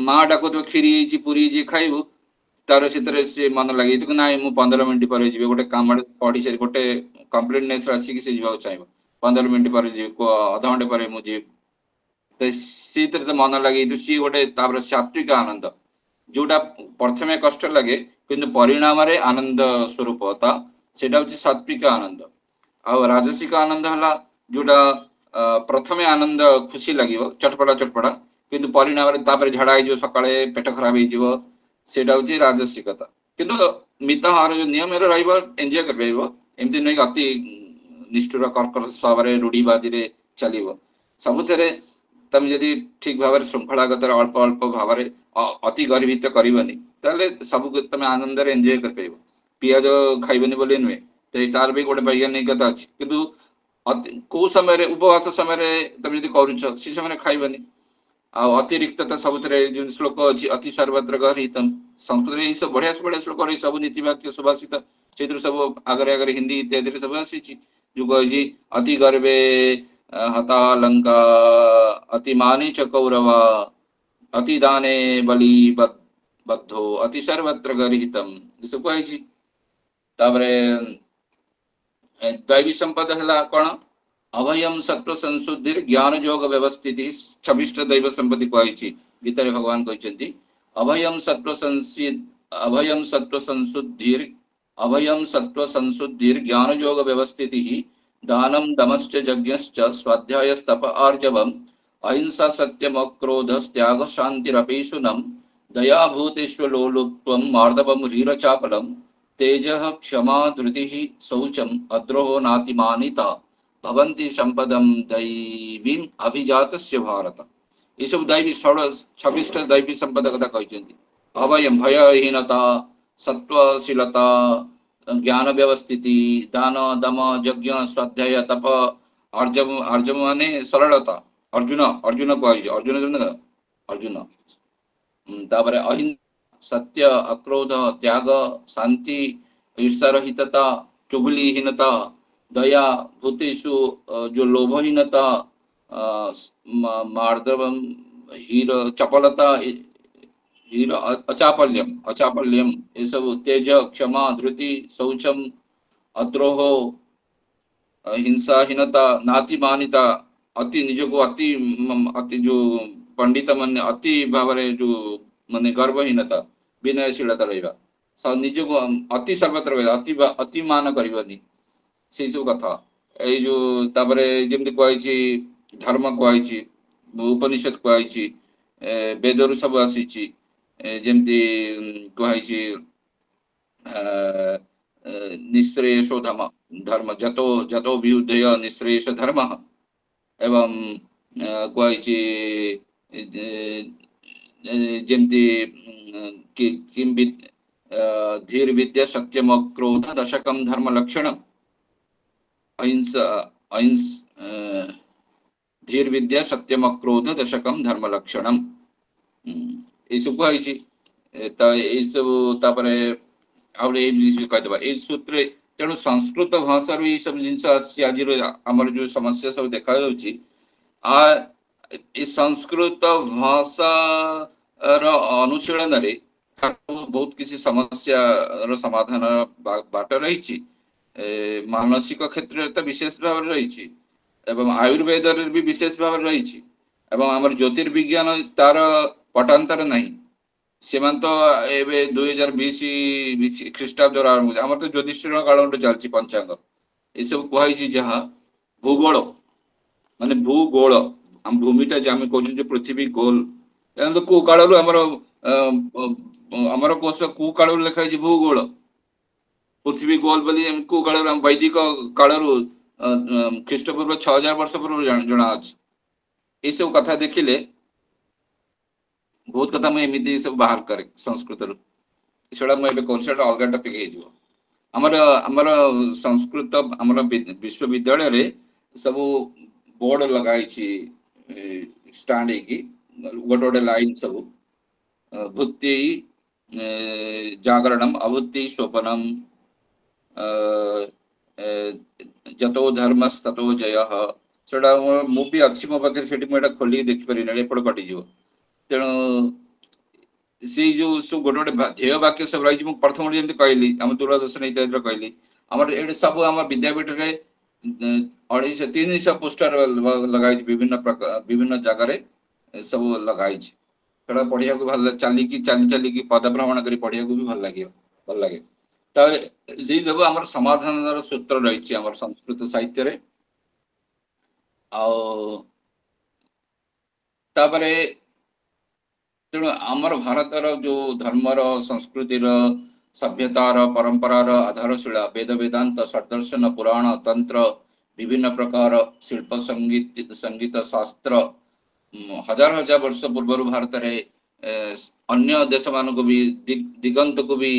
ମା ଡାକୁଥିବ କ୍ଷୀରି ହେଇଛି ପୁରୀ ହେଇଛି ଖାଇବୁ, ତାର ସେଥିରେ ସେ ମନ ଲାଗିଯିବ ନାଇଁ ମୁଁ 15 ମିନିଟ୍ ପରେ ଯିବି, ଗୋଟେ କାମ ପଢି ସାରି ଗୋଟେ କମ୍ପ୍ଲିଟନେସ୍ ଆସିକି ସେ ଯିବାକୁ ଚାହିଁବ, 15 ମିନିଟ୍ ପରେ ଯିବି, ଅଧଘଣ୍ଟେ ପରେ ମୁଁ ଯିବି, ତ ସେଇଥିରେ ତ ମନ ଲାଗିଯିବ। ସିଏ ଗୋଟେ ତାପରେ ସାତ୍ବିକ ଆନନ୍ଦ, ଯୋଉଟା ପ୍ରଥମେ କଷ୍ଟ ଲାଗେ କିନ୍ତୁ ପରିଣାମରେ ଆନନ୍ଦ ସ୍ୱରୂପ ତା, ସେଇଟା ହଉଛି ସାତ୍ବିକ ଆନନ୍ଦ। ଆଉ ରାଜସିକ ଆନନ୍ଦ ହେଲା ଯୋଉଟା ପ୍ରଥମେ ଆନନ୍ଦ ଖୁସି ଲାଗିବ ଚଟପଟା ଚଟପଟା, କିନ୍ତୁ ପରିଣାମରେ ତାପରେ ଝାଡା ହେଇଯିବ, ସକାଳେ ପେଟ ଖରାପ ହେଇଯିବ, ସେଇଟା ହଉଛି ରାଜସିକତା। କିନ୍ତୁ ମିତାହାର ଯୋଉ ନିୟମରେ ରହିବ ଏନ୍ଜୟ କରିପାରିବ, ଏମିତି ନୁହେଁ ଅତି ନିଷ୍ଠୁର କର୍କଶ ଭାବରେ ରୁଢିବାଦୀରେ ଚାଲିବ। ସବୁଥିରେ ତମେ ଯଦି ଠିକ ଭାବରେ ଶୃଙ୍ଖଳାଗତରେ ଅଳ୍ପ ଅଳ୍ପ ଭାବରେ ଅତି ଗର୍ବିତ କରିବନି, ତାହେଲେ ସବୁକୁ ତମେ ଆନନ୍ଦରେ ଏନ୍ଜୟ କରିପାରିବ। ପିଆଜ ଖାଇବନି ବୋଲି ନୁହେଁ, ତ ତାର ବି ଗୋଟେ ବୈଜ୍ଞାନିକତା ଅଛି, କିନ୍ତୁ କୋଉ ସମୟରେ ଉପବାସ ସମୟରେ ତମେ ଯଦି କରୁଛ ସେ ସମୟରେ ଖାଇବନି। ଆଉ ଅତିରିକ୍ତତା ସବୁଥିରେ ଯୋଉ ଶ୍ଲୋକ ଅଛି ଅତି ସର୍ବତ୍ର ଗର୍ହିତମ୍, ସଂସ୍କୃତରେ ଏଇ ସବୁ ବଢିଆ ବଢିଆ ଶ୍ଲୋକ, ଏଇ ସବୁ ନୀତିବାକ୍ୟ ସୁଭାଷିତ ସେଇଥିରୁ ସବୁ ଆଗରେ ଆଗରେ ହିନ୍ଦୀ ଇତ୍ୟାଦିରେ ସବୁ ଆସିଛି, ଯୋଉ କହିଛି ଅତି ଗର୍ବେ ହତା ଲଙ୍କା, ଅତି ମାନି ଚ କୌରବା, ଅତି ଦାନେ ବଲି ବଦ୍ଧୋ, ଅତି ସର୍ବତ୍ର ଗର୍ହିତମ୍, ଏସବୁ କୁହାଯାଇଛି। ତାପରେ ଦୈବୀ ସମ୍ପଦ ହେଲା କଣ? ଅଭୟମ ସତ୍ව ସଂଶୁଦ୍ଧିର ଜ୍ଞାନ ଯୋଗ ବ୍ୟବସ୍ଥିତି, 26ଟା ଦୈବ ସମ୍ପତ୍ତି କୁହାଯାଇଛି ଗୀତାରେ। ଭଗବାନ କହିଛନ୍ତି ଅଭୟମ ସତ୍ව ଅଭୟମ ସତ୍ව ସଂଶୁଦ୍ଧିର, ଅଭୟମ ସତ୍ව ସଂଶୁଦ୍ଧିର ଜ୍ଞାନ ଯୋଗ ବ୍ୟବସ୍ଥିତି, ଦାନम ଦମଶ୍ଚ ଯଜ୍ଞଶ୍ଚ ସ୍ୱାଧ୍ୟାୟ ସ୍ତପ ଆର୍ଜବମ୍, अहिंसा सत्यम क्रोध त्याग शांतिरपेशुनम, दया भूतेष्वलोलुप्त्वं मार्दवम ह्रीरचापलम, तेजः क्षमा धृतिः शौचम अद्रोहो नातिमानिता, भवन्ति संपदम दैवीम अभिजातस्य भारत। ये सब दैवी 26टा दैवी संपदा कथा कहते। अभयम भयहीनता, सत्वशीलता, ज्ञान व्यवस्थिति, दान दम यज्ञ स्वाध्याय तप, अर्जम अर्जम माने सरलता, अर्जुन अर्जुन कह अर्जुन अर्जुन, तापर अहिंसा सत्य अक्रोध त्याग शांति ईर्षारहितता चुगलीहीनता, दया भूतेषु जो लोभहीनता, मार्दवम हीर चपलता, हीर अचापल्यम अचापल्यम, ये सब तेज क्षमा धृति शौचम अद्रोह, हिंसाहीनता नातिमानिता, अति निज को अति अति जो पंडित मन अति भाव जो माने गर्वहीनता, विनयशीलता रहा, निज को अति सर्वत्र अति अति मान करनी, से सब कथा। ये जो तापर जमी कहुई धर्म कहुई, उपनिषद कहुई, वेदर सब आसी जमती कहुई निःश्रेयसो धर्म जतो जतो वियुद्धय निःश्रेयस धर्म, एवं कहुई जमती किम धीर विद्या सत्यम क्रोध दशकम धर्म लक्षण, अहिंसा धीर विद्या सत्यम क्रोध दशकम धर्म लक्षणम, ये सब कहुई। तो ये सब तापर कहीदेवा ये सूत्र। तेणु संस्कृत भाषा ये सब जिन आज आमर जो समस्या सब देखा संस्कृत भाषा अनुशीलन बहुत किसी समस्या समाधान बाट रही, मानसिक क्षेत्र तो विशेष भाव रही, आयुर्वेद भी विशेष भाव रही, आमर ज्योतिर्विज्ञान तार पटांतर नहीं। सीमांत एवं 2020 ख्रीष्टाब्द आरंभ आम तो ज्योतिष काल चलती पंचांग ये सब कहुई जहाँ भूगोल माने भूगोल आम भूमिटा जो आम कह पृथ्वी गोल कौ काल आमर कोश कौ काल लिखाई भूगोल पृथ्वी गोल बोली कौ काल वैदिक काल ख्रीष्टपूर्व 6000 वर्ष पूर्व जना अच्छे। ये सब कथा देखिले बहुत कथा मुझे सब बाहर करे संस्कृत छड़ा मुझे अलग टपिक ଆମର ଆମର ସଂସ୍କୃତ ଆମର ବିଶ୍ୱବିଦ୍ୟାଳୟ ରେ ସବୁ ବୋର୍ड ଲଗାଇଛି ଷ୍ଟାଣ୍ଡ ହେଇକି ଗୋଟେ ଗୋଟେ ଲାଇନ ସବୁ ଭୁକ୍ତି ଜାଗरणम अवुत्ति शोपनम जतो धर्मस् ततो जयः सेटा ମୁଁ ବି ଅଛି ମୋ ପାଖରେ ସେଠି ମୁଁ ଏଟା ଖୋଲିକି ଦେଖିପାରିନି ଏପଟ କଟିଯିବ ତେଣୁ ସେଇ ଯୋଉ ସବୁ ଗୋଟେ ଗୋଟେ ध्येय ବାକ୍ୟ ସବୁ ରହିଛି ମୁଁ ପ୍ରଥମ ଯେମିତି କହିଲି ଆମ ଦୂରଦର୍ଶନ ଇତ୍ୟାଦିର କହିଲି ଆମର ଏଠି ସବୁ ଆମ ବିଦ୍ୟାପୀଠରେ 250-300 ପୋଷ୍ଟର ଲଗାଇଛି ବିଭିନ୍ନ ଜାଗାରେ ସବୁ ଲଗାଇଛି ସେଟା ପଢିବାକୁ ଭଲ ଚାଲିକି ଚାଲିକି ପଦଭ୍ରମଣ କରି ପଢିବାକୁ ବି ଭଲ ଲାଗେ ତାପରେ ସେଇ ସବୁ ଆମର ସମାଧାନର ସୂତ୍ର ରହିଛି ଆମର ସଂସ୍କୃତ ସାହିତ୍ୟରେ ଆଉ ତାପରେ ତେଣୁ ଆମର ଭାରତର ଯୋଉ ଧର୍ମର ସଂସ୍କୃତିର ସଭ୍ୟତାର ପରମ୍ପରାର ଆଧାରଶିଳା ବେଦ ବେଦାନ୍ତ ଷଡ଼ଦର୍ଶନ ପୁରାଣ ତନ୍ତ୍ର ବିଭିନ୍ନ ପ୍ରକାର ଶିଳ୍ପ ସଙ୍ଗୀତ ଶାସ୍ତ୍ର हजार हजार वर्ष पूर्व भारत रे अन्य देश मानक भी दिगंत को भी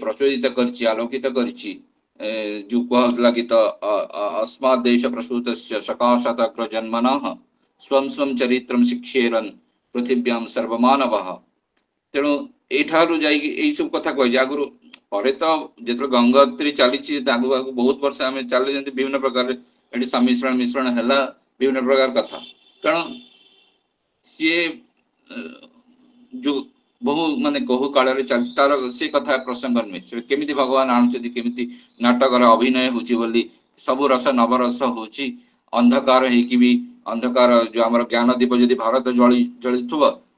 प्रचोदित करछि आलोकित करछि जो कहला कि तो अस्मात् देश प्रसूतस्य सकाशात् जन्मनः स्वं स्वं चरित्रं शिक्षेरन् पृथिव्यां सर्वमानवः तेणु एठारु जाई एई सब कथा कहि आगुरु परे तो जेतल गंगोत्री चली आगु आगु बहुत वर्ष आम चले विभिन्न प्रकार एटी सम्मिश्रण मिश्रण है विभिन्न प्रकार कथा कारण सी जो बहु माने कहू काल तार से कथा प्रसंग नुहे केमी भगवान आणुच्च केमी नाटक अभिनय होची सब रस नवरस होची अंधकार होकी भी अंधकार जो आम ज्ञान दीप जदि भारत जली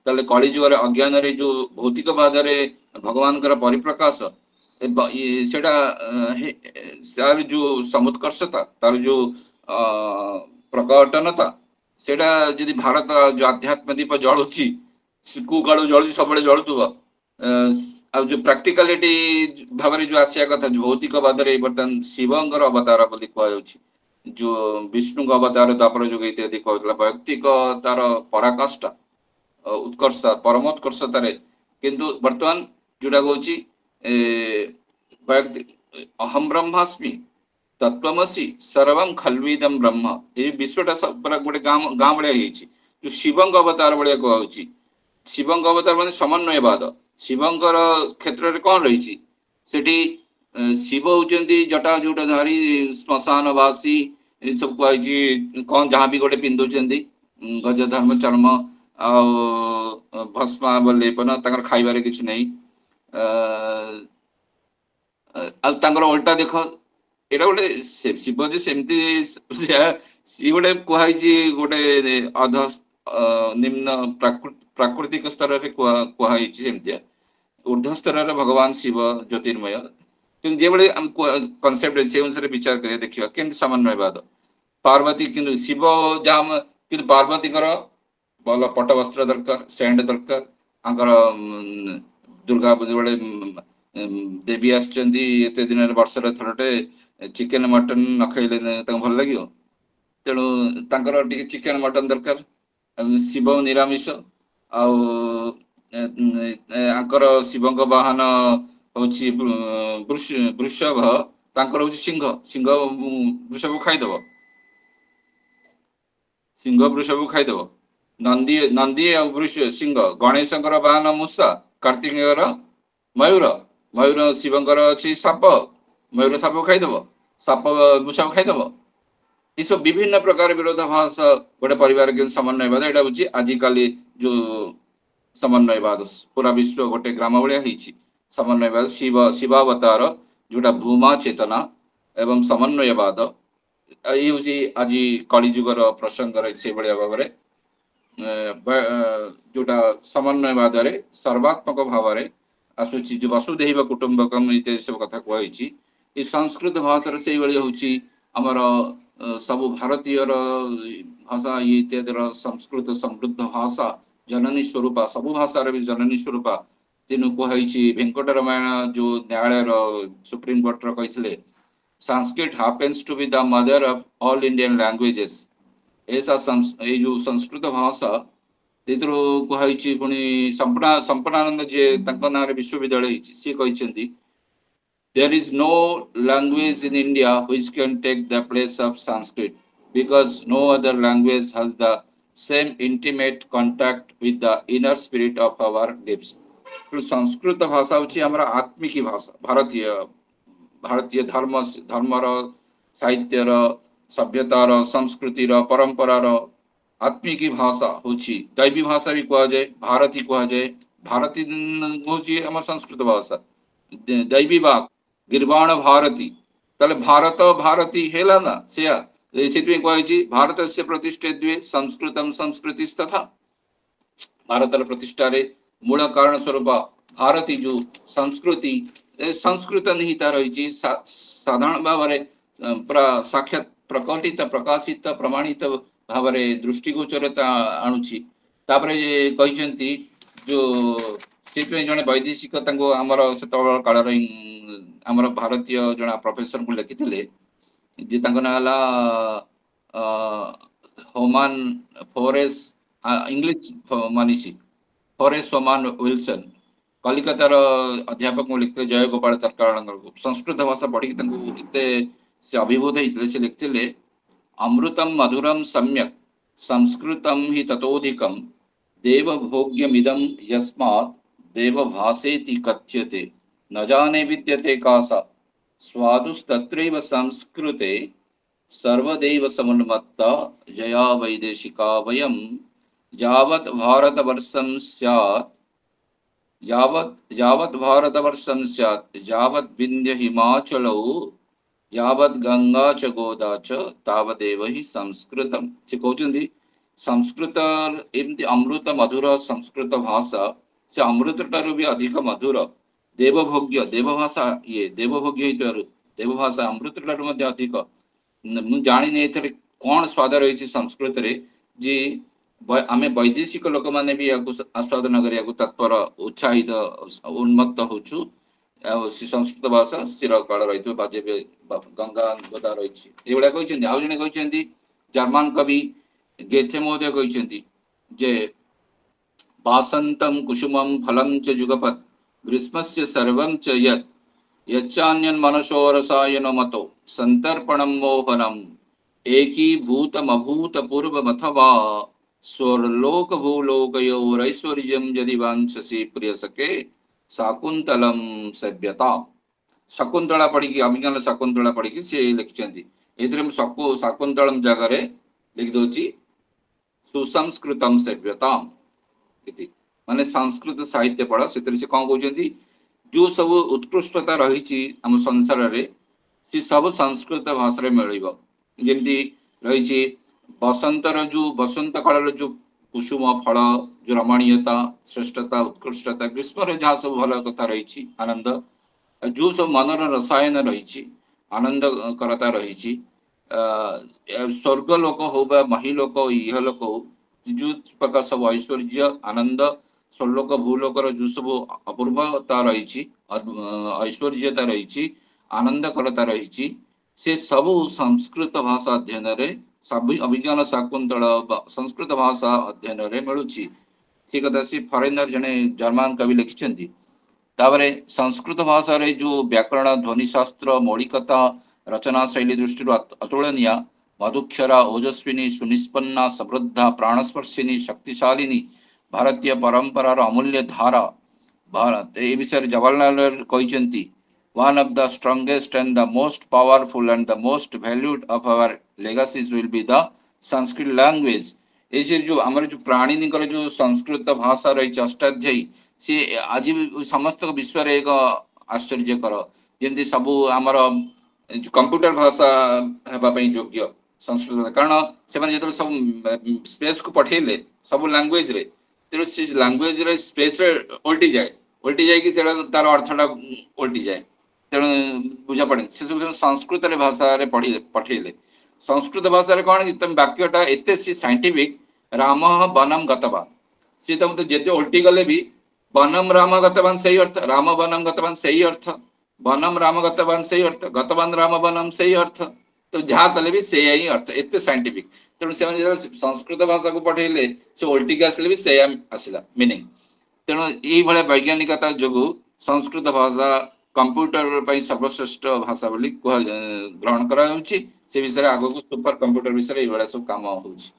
ताले कलिजुगर अज्ञान रे जो भौतिक बाधे भगवान परिप्रकाश सेटा तार जो समुत्कर्षता तार जो प्रकटनता सेटा जदि भारत जो आध्यात्म दीप जलुची कु कालू जलुची सब जलुव जो प्रैक्टिकलिटी भाव जो आसिया कथा भौतिक बाधे बर्तमान शिवंकर अवतार बोली कहुच्छी जो विष्णु अवतार द्वापर जुग इत्यादि कहला वैयक्तिक तार पराकाष्ठा उत्कर्ष परमोत्कर्षतार किंतु वर्तमान जोटा कौन अहम ब्रह्मास्मि तत्वमसी सर्वं खल्विदम ब्रह्म ये विश्वटा गोटे गाँ भाया जो शिवंग अवतार भाया कहुच्छी शिवंग अवतार मान समन्वयवाद शिवंकर क्षेत्र में कौन रही शिव होती जटा जोटा धारी श्मशानवासी सब कही कौन जहाँ भी गोटे पिंधुंट गज धर्म चर्म भस्मा लेपन खाइबार किसी नहीं उल्टा देख एटा गोटे शिव जी सेमती सी गोटे कहुई गोटे अध निम्न प्राकृतिक स्तर में कहुई सेमतिया ऊर्ध्व स्तर भगवान शिव ज्योतिर्मय कि जो कनसेप्ट से अनुसार विचार करिए देखिए केमती समन्वयवाद पार्वती किंतु शिव जहाँ कि पार्वती भल पट वस्त्र दरकार सेंड दरकार आंकर दुर्गा पूजा बड़े देवी आते दिन वर्ष थरटे चिकेन मटन न खाइले भल लगे तेणु तांकर चिकेन मटन दरकार शिव निरामिष आंकर शिवंक वाहन होची वृषभ तांकर होची सिंह सिंह वृषभ खाइदेव सिंह वृषभ खाइदेव नंदी नंदी सिंह गणेश वाहन मूषा कार्तिक मयूर मयूर शिवंकर अच्छी साप मयूर साप खाइदेव साप मूषा खाइदेव ये सब विभिन्न प्रकार विरोधाभास गोटे परिवार के समन्वयवाद यहाँ हूँ आजिकल जो समन्वयवाद पूरा विश्व गोटे ग्राम भाया समन्वयवाद शिव शिवावतार जोटा भूमा चेतना एवं समन्वयवाद ये हूँ आज कलिजुगर प्रसंग से भाया भाव जोटा समन्वयवाद सर्वात्मक भाव आसूची जो वसुधैव कुटुंबकम इत्यादि सब कथा कहुई ये संस्कृत भाषा से हूँ आमर सब भारतीय भाषा इत्यादि संस्कृत समृद्ध भाषा जननी स्वरूपा सबु भाषार भी जननी स्वरूपा तेणु कहुई वेंकट रामायण जो न्यायालय सुप्रीम कोर्ट कही Sanskrit happens to be the mother of all Indian languages ऐसा ये जो संस्कृत भाषा कहुई पुणी संपन्नानंद जी ना विश्वविद्यालय सी कहते There is no language in India which can take the place of Sanskrit because no other language has the same intimate contact with the inner spirit of our lips. तो संस्कृत भाषा होची हमारा आत्मिक भाषा भारतीय भारतीय धर्मर साहित्यर सभ्यतार संस्कृतिर परंपरार आत्मिक भाषा होची दैवी भाषा भी कह जाए भारती कह जाए भारती होची हमर संस्कृत भाषा दैवी वाक गिर्वाण भारती ताले भारत भारती हेला ना सेया सेतुवे कहैछि भारतस्य प्रतिष्ठे द्वे संस्कृतम संस्कृतिस्तथा भारतर प्रतिष्ठा रे मूल कारण स्वरूप भारती जो संस्कृति संस्कृत निहिता रही साधारण भाव साक्षात प्रकटित प्रकाशित प्रमाणित भाव दृष्टिगोचरता आणुची तापरे कहते जो से जड़े वैदेशिक आमर से काल आमर भारतीय जन प्रोफेसर को लिखी जे ना होमान फोरेस इंग्लिश मनीषी फोरेस होमान विल्सन कलिकतार अध्यापक लिखते जय गोपाल तरकाल संस्कृत भाषा पढ़ी से अभिभूत होते से लिखते अमृतम मधुरम सम्यक संस्कृतम ही ततोधिकम देवभोग्यमिदं यस्मात् देवभासेति कथ्यते न जाने विद्यते कासा स्वादुस्तत्रैव संस्कृते सर्वदैव समुन्मत्ता जया वैदेशिका वयं यावत् भारतवर्षं स्यात् यावत् भारतवर्षं स्यात् यावत् विन्ध्य हिमाचलौ यावत् गंगा च गोदा च तावदेव हि संस्कृतम से कहते संस्कृत एमती अमृत मधुर संस्कृत भाषा से अमृत ठारू भी अधिक मधुर देवभोग्य देवभाषा ये देवभोग्य देवभाषा अमृत ठारू अधिक मुझे जानी नहीं कौन स्वाद रही संस्कृत रे जी आम वैदेशिक लोक मैंने भी आस्वादन करने तत्पर उत्साहित उन्मत्त होचु संस्कृत भाषा स्थिर काल रही बाजे गंगा गोदा रही आउ जड़े कहते जर्मान कवि गेथे महोदय कहते जे वासंतम कुसुमम फलम च जुगपत् ग्रीष्मस्य सर्वं च यत् यच्चान्यन् मनसो रसायनो मतो संतर्पणं मोहनम् एकीभूतमभूत पूर्वमथवा स्वर्लोक भूलोकयोरैश्वर्यं यदि वाञ्छसि प्रियसखे शाकुंतलम सभ्यता शकुंतला पढ़ी अभिज्ञान शकुंतला पढ़ी सी लिखिं शाकुंतलम जगह लिखिदे सुसंस्कृतम सभ्यता माने संस्कृत साहित्य पढ़ से कौन कहते जो सब उत्कृष्टता रही आम संसार रे सी सब संस्कृत भाषा मिल जमी रही बसंतर जो बसंत काल जो कुसुम फल जो रमणीयता श्रेष्ठता उत्कृष्टता ग्रीष्म जहाँ सब भल कथा रही आनंद जो सब मनर रसायन रही आनंद करता रही स्वर्गलोक हो महिलोक इहलोक हो जो प्रकार सब ऐश्वर्य आनंद स्वर्लोक भूलोकर जो सब अपूर्वता रही ऐश्वर्यता रही आनंद करता रही से सब संस्कृत भाषा अध्ययन रे अभिज्ञान शाकुंतल संस्कृत भाषा अध्ययन रे मिलूची ठीक कथा सी फॉरेनर जने जर्मन कवि लिखिं संस्कृत भाषा रे जो व्याकरण ध्वनिशास्त्र मौलिकता रचना शैली दृष्टि अतुलनीय मधुक्षरा ओजस्विनी सुनिष्पन्ना समृद्धा प्राणस्पर्शिनी शक्तिशालिनी भारतीय परंपरार अमूल्य धारा भारत ए विषय जवाहरलाल कहते one of the strongest and the most powerful and the most valued of our legacies will be the Sanskrit language. ऐसे जो हमारे जो प्राणी जो संस्कृत भाषा रही अष्टाध्यायी सी आज समस्त विश्व एक आश्चर्यकर जमी सब आमर कंप्यूटर भाषा होगापी योग्य संस्कृत कारण से सब स्पेस को पठेले सब लैंग्वेज रे तेणु से लैंग्वेज रे स्पेस रे उल्टी जाए कि तार अर्थटा उल्टी जाए तेणु बुझा पड़े से सब संस्कृत भाषा पठेले संस्कृत भाषा कौन कि तुम वाक्यटा एत सी साइंटिफिक राम वनम गतवान सी तुम तो जिते उल्टी गले भी वनम राम गतवान सही अर्थ राम वनम गतवान सही अर्थ वनम राम गतवान सही अर्थ गतवान राम वनम सही अर्थ तो जहाँ कले भी से ही अर्थ एत साइंटिफिक तेणु से संस्कृत भाषा को पठेले से उल्टी आसले भी से आसला मीनिंग तेणु ये वैज्ञानिकता जो संस्कृत भाषा कंप्यूटर ପାଇଁ ସର୍ବଶ୍ରେଷ୍ଠ ଭାଷା ବୋଲି ଗ୍ରହଣ କରାଯାଉଛି। ସେ ବିଷୟରେ ଆଗକୁ ସୁପର କମ୍ପ୍ୟୁଟର ବିଷୟରେ ଏଇଭଳିଆ ସବୁ କାମ ହଉଛି।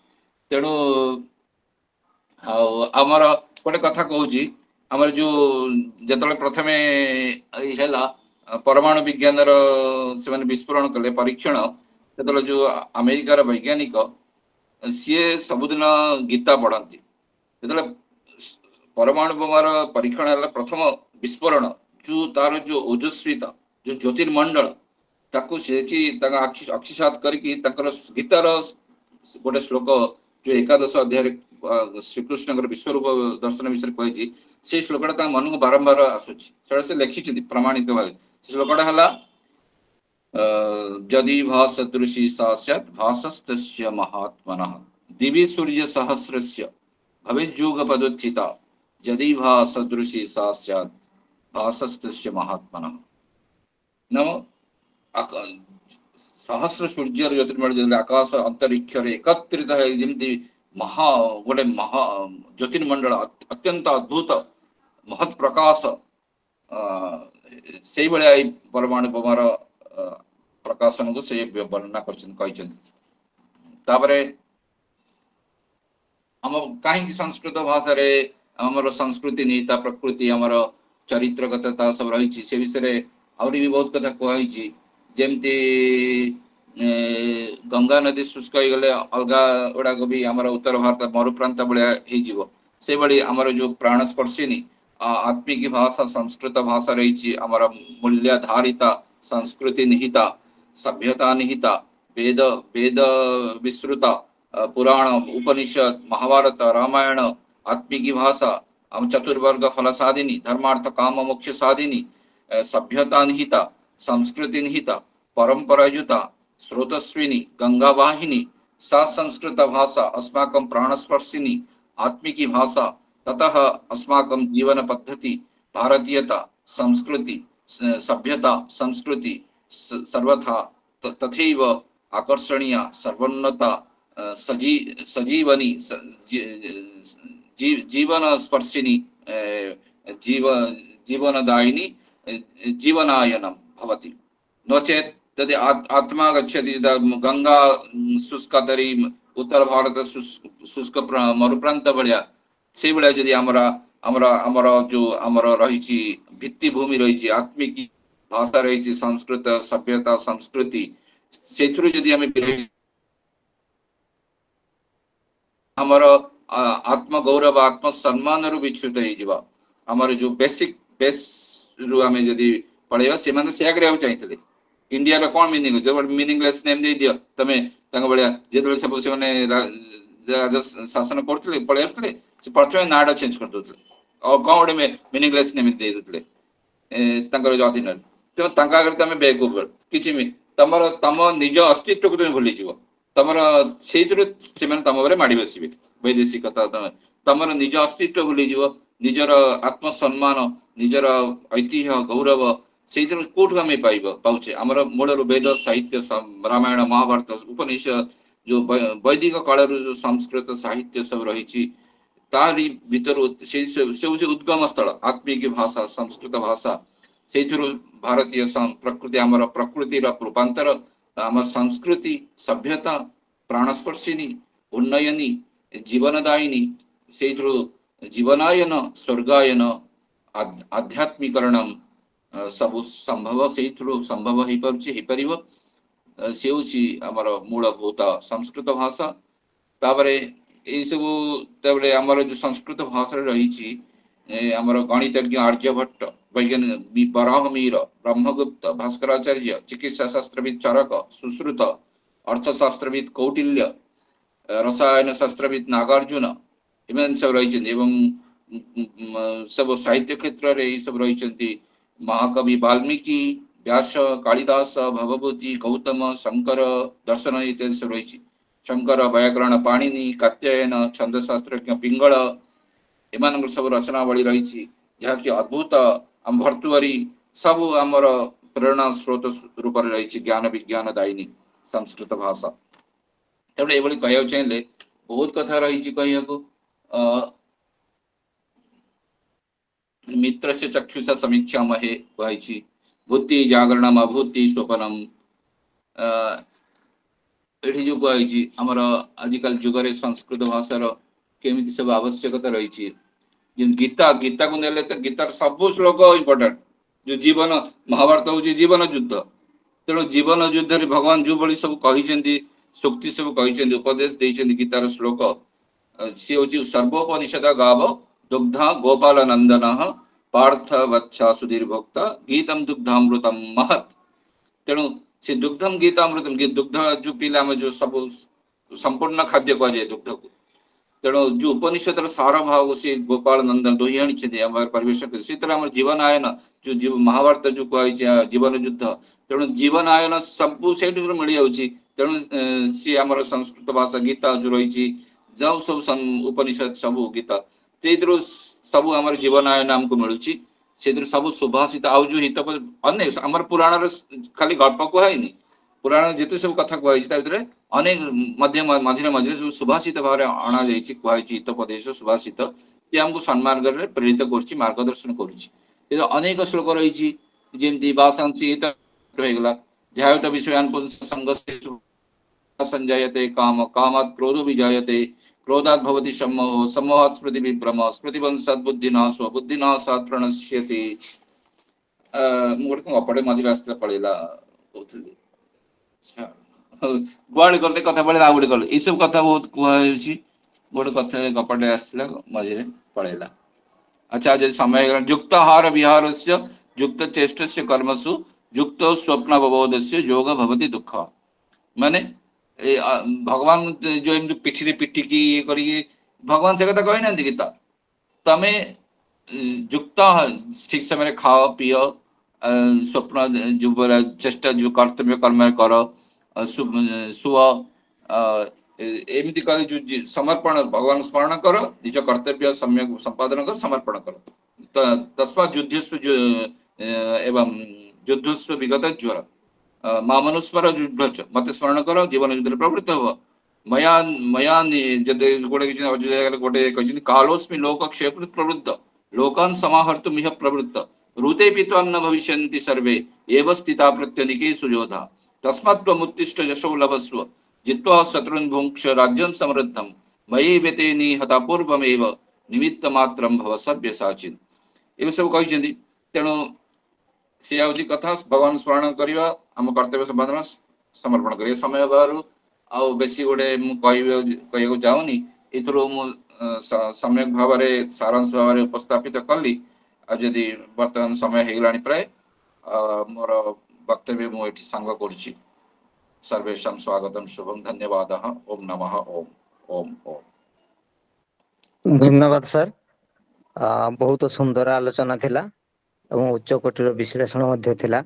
ତେଣୁ ଆଉ ଆମର ଗୋଟେ କଥା କହୁଛି, ଆମର ଯୋଉ ଯେତେବେଳେ ପ୍ରଥମେ ହେଲା ପରମାଣୁ ବିଜ୍ଞାନର ସେମାନେ ବିସ୍ଫୋରଣ କଲେ ପରୀକ୍ଷଣ, ସେତେବେଳେ ଯୋଉ ଆମେରିକାର ବୈଜ୍ଞାନିକ ସିଏ ସବୁଦିନ ଗୀତା ପଢନ୍ତି। ଯେତେବେଳେ ପରମାଣୁ ବୋମାର ପରୀକ୍ଷଣ ହେଲା ପ୍ରଥମ ବିସ୍ଫୋରଣ, ଯୋଉ ତାର ଯୋଉ ଓଜସ୍ୱିତା ଯୋଉ ଜ୍ୟୋତିର୍ମଣ୍ଡଳ ତାକୁ ସେ କି ତାଙ୍କ ଅକ୍ଷିସାତ କରିକି ତାଙ୍କର ଗୀତାର ଗୋଟେ ଶ୍ଲୋକ ଯୋଉ ଏକାଦଶ ଅଧ୍ୟାୟରେ ଶ୍ରୀକୃଷ୍ଣଙ୍କର ବିଶ୍ୱରୂପ ଦର୍ଶନ ବିଷୟରେ କହିଛି, ସେଇ ଶ୍ଲୋକଟା ତାଙ୍କ ମନକୁ ବାରମ୍ବାର ଆସୁଛି। ସେଟା ସେ ଲେଖିଛନ୍ତି ପ୍ରମାଣିତ ଭାବେ। ସେ ଶ୍ଲୋକଟା ହେଲା ଯଦି ଭାସଦୃଶୀ सा स्यात् भासस्तस्य महात्मनः दिवि सूर्य सहस्रस्य भवेज्योगपदोत्थिता यदि भासदृशी सा स्यात् भासस्तस्य महात्मनः। नाम सहस्र सूर्य ज्योतिर्मंडल आकाश अंतरिक्ष एकत्रित है जमी गोटे महा ज्योतिर्मंडल अत्यंत अद्भुत महत् प्रकाश से भाया परमाणु बोमार प्रकाशन को से वर्णना कर कहीं संस्कृत भाषा रे आमर संस्कृति नीता प्रकृति आमर चरित्रगतता सब रही से विषय आहरी भी बहुत कथा कही जमती गंगा नदी शुष्क हो गले अलग गुड़ाक भी आमर उत्तर भारत मरुप्रांत भाया से भाई आमर जो प्राणस्पर्शिनी आत्मिक भाषा संस्कृत भाषा रही आमर मूल्याधारिता संस्कृति निहिता सभ्यता निहिता वेद वेद विस्तृता पुराण उपनिषद महाभारत रामायण आत्मिक भाषा चतुर्वर्ग फल साधिनी धर्मार्थ काम मोक्ष साधिनी सभ्यता निहिता संस्कृति निहिता परंपरायुता स्रोतस्विनी गंगा वाहिनी सा संस्कृत भाषा अस्माकं प्राणस्पर्शिनी आत्मिकी भाषा ततः अस्माकं जीवन पद्धति भारतीयता संस्कृति सभ्यता संस्कृति सर्वथा तथैव आकर्षणीय सर्वोन्नता सजीवनी जीवन स्पर्शिनी जीवनदायिनी जीवनायनम भवति। नो चेत् तद् आत्मा गच्छति गंगा शुष्क तरी उत्तर भारत शुष्क मरुप्रांत भाया से भाया जदि आमर जो आमर रही भित्तिभूमि रही आत्मिक भाषा रही संस्कृत सभ्यता संस्कृति से जदि आम आमर आत्मगौरव आत्मसम्मान रु विच्युत होमर जो बेसिक बेस रु आम जदि पढ़ेगा से करा चाहिए इंडिया कौन मीनिंग जो मीनिंगलेस नेम दे दियो तमे भाया जो सब से शासन करते पलि आसते प्रथम नाटा चेंज कर दे और कौन गोटे मीनिंगलेस नेम दे देते अधीन तेज आगे तुम बेकूफ कि तुम तुम निज अस्तित्व को तुम भूलीज तुम से तुम माड़ बसवे वैदेशिकता तुम निज अस्तित्व भूलीज निजर आत्मसम्मान निजर ऐतिह्य गौरव से कौटू आम पाचे आमर मूल वेद साहित्य रामायण महाभारत उपनिषद जो वैदिक काल जो संस्कृत साहित्य सब रही तारी भीतर से उद्गम स्थल आत्मिक भाषा संस्कृत भाषा से भारतीय प्रकृति आमर प्रकृतिर रूपांतर आम संस्कृति सभ्यता प्राणस्पर्शिनी उन्नयनी जीवनदायिनी से जीवनायन स्वर्गायन आध्यात्मिकरण सब संभव से संभव हो पार से आमर मूलभूत संस्कृत भाषा तापर यही सब आमर जो संस्कृत भाषा रही आमर गणितज्ञ आर्यभट्ट वैज्ञानिक बराहमीर ब्रह्मगुप्त भास्कराचार्य चिकित्सा शास्त्रविद चरक सुश्रुत अर्थशास्त्रविद कौटिल्य रसायन शास्त्रविद नागार्जुन इमान सब रही सब साहित्य क्षेत्र में सब रही महाकवि वाल्मीकि व्यास कालिदास भवभूति गौतम शंकर दर्शन इत्यादि सब रही शंकर व्याकरण पाणिनि कात्यायन छंदशास्त्रज्ञ पिंगल एमान सब रचनावली रही जहाँकि अद्भुत आम भर्तुआरी सब आमर प्रेरणा स्रोत रूप रही ज्ञान विज्ञान दायिनी संस्कृत भाषा तेज ये कह चाहिए बहुत कथा रही कह मित्र से चक्षुषा समीक्षा महे कही भूति जागरणम अभूति स्वपनम एठी जो कही आमर आजिकल जुगरे संस्कृत भाषार केमिति सब आवश्यकता रही गीता गीता को नेले तो गीतार सब श्लोक इम्पोर्टेंट जो जीवन महाभारत हूँ जीवन युद्ध तेणु जीवन युद्ध रे भगवान जो बड़ी सब कही सूक्ति सब कही उपदेश देइछन्ति गीतार श्लोक सी हूँ सर्वोपनिषद गाव दुग्धा गोपाल नंदन पार्थ वत्सा सुधीर भोक्ता गीतम दुग्धामृतम महत् तेणु से दुग्धम गीतामृतम दुग्ध जो पीला में जो सब संपूर्ण खाद्य कहुए दुग्ध को तेणु जो उपनिषद सार भाव से गोपाल नंदन दोही आनी परिवेश कर जीवन आयन जो महाभारत जो कही जीवन युद्ध तेणु जीवन आयन सब से मिल जाऊँगी तेणु सी आम संस्कृत भाषा गीता जो रही जो सब उपनिषद सब गीता से सब आम जीवन आयन आमको मिलूँ से सब सुभाषित आउ जो हित अनेक आम पुराण खाली गल्प कहुनी पुराण जिते सब कथा कहुई अनेक मझे मझे सब सुभाषित भाव अणा कहुई हितोपदेश सुभाषित ये आमको सन्मार्ग में प्रेरित कर मार्गदर्शन कर अनेक श्लोक रही जमी वासांसी होगा ध्यात विषयान संग संजायते काम कामात् क्रोधो विजायते क्रोधात् भवति सम्मोह सम्मोहात् स्मृति विभ्रम स्मृतिवंशात् बुद्धिनाशो बुद्धिनाशात् प्रणश्यति मुझे गपटे मझे आसला पड़ेगा गुआड़े करते कथा पड़े आ गए ये सब कथा बहुत कहुच्छी गोटे कथा गपटे आसला मझे पड़ेगा अच्छा जब समय युक्त आहार विहार से युक्त चेष्ट से कर्मसु युक्त स्वप्नबोध से योग भवति दुख माने भगवान जो एम पिठी पिटिकी ये कर भगवान से कथा कही ना गीता तमें युक्त ठीक समय खाओ पियो स्वप्न जो चेष्टा जो कर्तव्य कर्म कर सुव एमती कर जो समर्पण भगवान स्मरण कर निज कर्तव्य सम्यक संपादन कर समर्पण कर तस्मात् युद्धस्व एवं युद्धस्व विगत ज्वर मामनुस्मर युद्ध मत स्मरण कर जीवन युद्ध प्रवृत्त हो मया मया गोटे कालोस्मि लोक क्षेकृत प्रवृत्त लोकान् समाहर्तुम इह प्रवृत्त ऋते पीत्वा न भविष्यन्ति सर्वे एव स्थिता प्रत्यनिके सुयोधा तस्मात् त्वमुत्तिष्ठ यशो लभस्व जित्वा शत्रुन् भुङ्क्ष राज्यं समृद्धं मयि वेते निहता पूर्वमेव निमित्त मात्रं भव सव्यसाचिन् ये सब कही तेणु सी हूँ कथा भगवान स्मरण करवा आम कर्तव्य संपादन समर्पण कर समय बाहर आउ बेसी गोटे कह जाऊनी सम्यक भाव सारांश भाव उपस्थापित कली आदि बर्तमान समय होगा प्राय मोर वक्तव्य मुझे सांग कर सर्वेशा स्वागतम शुभम धन्यवाद ओम नमः ओम ओम ओम धन्यवाद सर बहुत सुंदर आलोचना थिला एवं उच्च कोटीर विश्लेषण मध्य थिला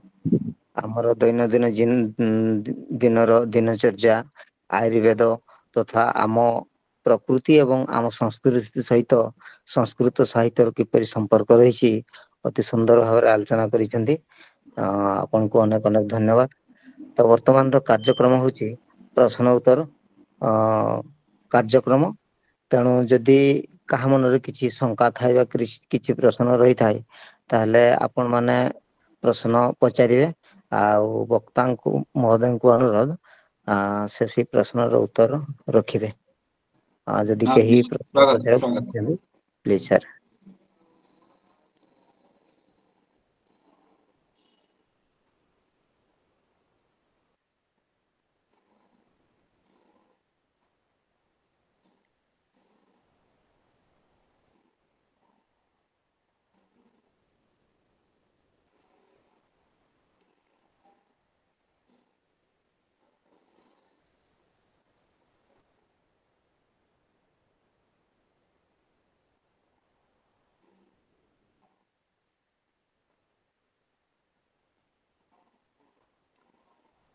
आमर दैनंदिन दिनर दिनचर्या आयुर्वेद तथा आम प्रकृति एवं आम संस्कृति सहित संस्कृत साहित्य किपरि संपर्क रही अति सुंदर भाव आलोचना करिसेंती आपन को अनेक अनेक धन्यवाद। तो वर्तमान कार्यक्रम होची प्रश्न उत्तर कार्यक्रम तेणु जदि कहा मन किसी शंका था किसी प्रश्न रही था ताहले आपण माने प्रश्न पचारे आ वक्ता को महोदय को अनुरोध से प्रश्न उत्तर रखिबे जदि कहीं प्रश्न पचारे प्लीज सर।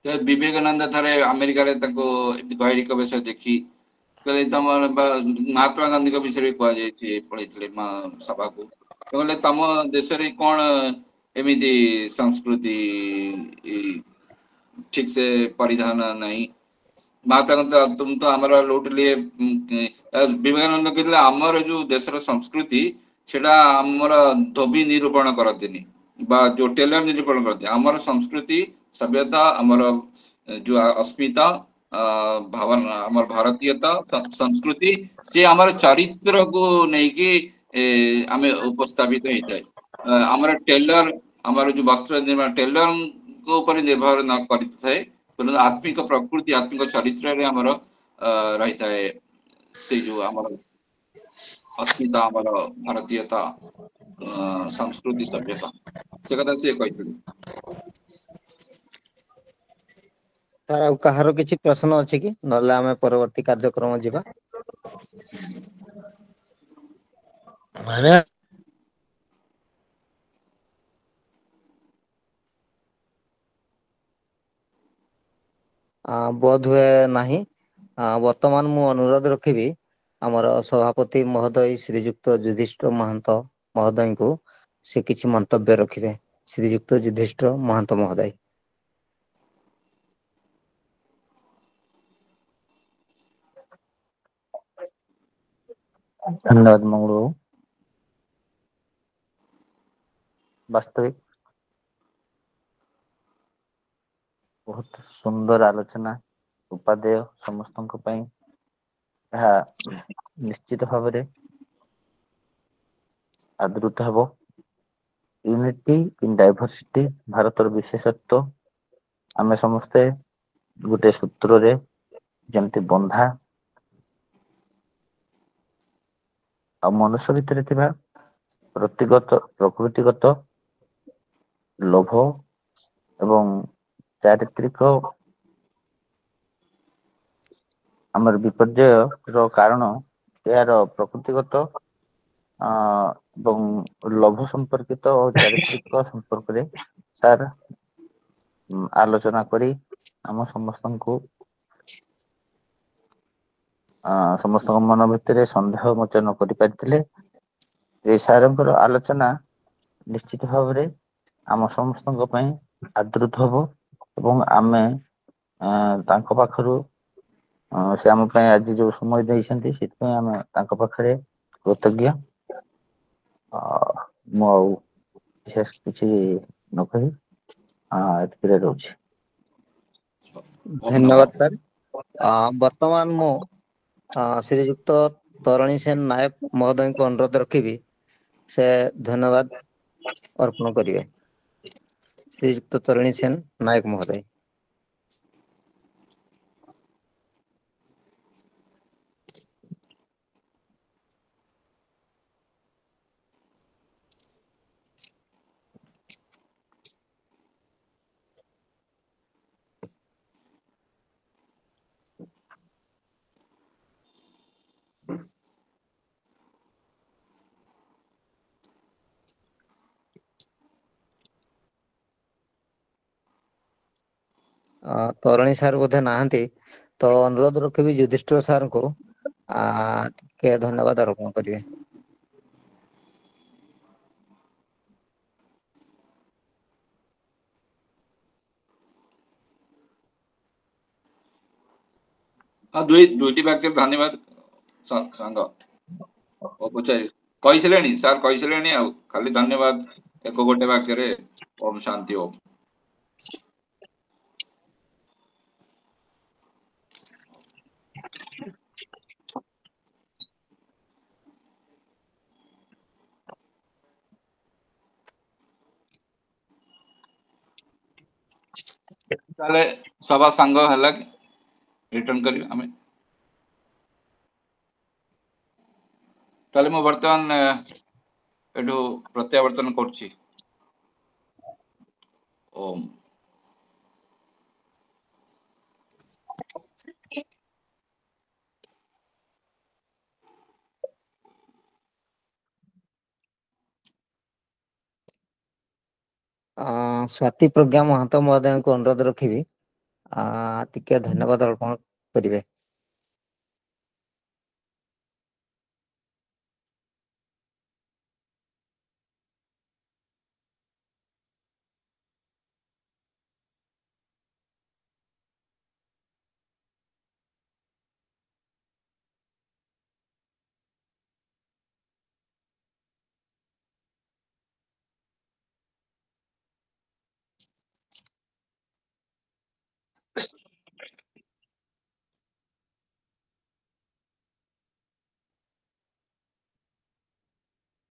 विवेकानंद थे अमेरिका गैरिक विषय देखी कहले तुम महात्मा गांधी विषय भी कहुई पढ़ी सभा को कहले तुम देश में कौन एमती संस्कृति ठीक से परिधान नहीं महात्मा गांधी तुम तो आमर लौटलिए विवेकानंद कहते आमर जो देशर संस्कृति सेटा आमर धोबी निरूपण करती बा जो टेलर निरूपण करते हैं हमारे संस्कृति सभ्यता हमारा जो अस्मिता भावना हमार भारतीयता संस्कृति से हमारे चरित्र को नहीं कि हमें उपस्थापित होता है हमारा टेलर हमारा जो वस्त्र निर्माण टेलर को ऊपर निर्भर न करता है परंतु आत्मिक प्रकृति आत्मिक चरित्र रे हमारा रहता है से जो हमारा अस्मिता हमारा भारतीयता संस्कृति सभ्यता से कथा से कहते ସାର୍ ଆଉ କାହାର କିଛି ପ୍ରଶ୍ନ ଅଛି କି ନହେଲେ ଆମେ ପରବର୍ତ୍ତୀ କାର୍ଯ୍ୟକ୍ରମ ଯିବା। ବୋଧ ହୁଏ ନାହିଁ। ବର୍ତ୍ତମାନ ମୁଁ ଅନୁରୋଧ ରଖିବି ଆମର ସଭାପତି ମହୋଦୟ ଶ୍ରୀଯୁକ୍ତ ଯୁଧିଷ୍ଠିର ମହାନ୍ତ ମହୋଦୟଙ୍କୁ ସେ କିଛି ମନ୍ତବ୍ୟ ରଖିବେ। ଶ୍ରୀଯୁକ୍ତ ଯୁଧିଷ୍ଠିର ମହାନ୍ତ ମହୋଦୟ। धन्यवाद मंगल बाबू। वास्तविक बहुत सुंदर आलोचना उपादेय समस्त निश्चित भाव आदृत हब। यूनिटी इन डाइवर्सिटी भारतर विशेषत्व आमे समस्ते गोटे सूत्र रे जमती बंधा आ मनुष्य भितर थिबा प्रकृतिगत लोभ एवं चारित्रिक आमर विपर्यय रो कारण यार प्रकृतिगत एवं लोभ संपर्कित और चारित्रिक संपर्क रे सार आलोचना करी आम समस्त को समस्त मन भितर संदेह मोचन कर पारिथिले। ए सारंकर आलोचना निश्चित भाव रे आम समस्त आदृत हब एवं आमे तांको पाखरु से आम आज जो समय देइछन्ती सेतपय आमे तांको पाखरे कृतज्ञ। मु विशेष किसी न कही एतके रहउछि। धन्यवाद सर। वर्तमान मु श्रीयुक्त तरुणी सेन नायक महोदय को अनुरोध रखिबि से धन्यवाद अर्पण करिवे। श्रीयुक्त तरुणी सेन नायक महोदय। तरुणी सार बोधे नाहंती तो अनुरोध रखिबि युधिष्ठिर सार को के धन्यवाद अर्पण करिवे। दुईटी वाक्य धन्यवाद सांग पचारि कही सार कही आ खाली धन्यवाद एक गोटे वाक्य रे ओम शांति ओम। ताले सभा सांग हला रिटर्न करी हमें ताले मो वर्तमान एठो प्रत्यावर्तन करछि। ओम स्वाति प्रज्ञा महतो महोदय को अनुरोध रखिबि टिके धन्यवाद अर्पण करिवे।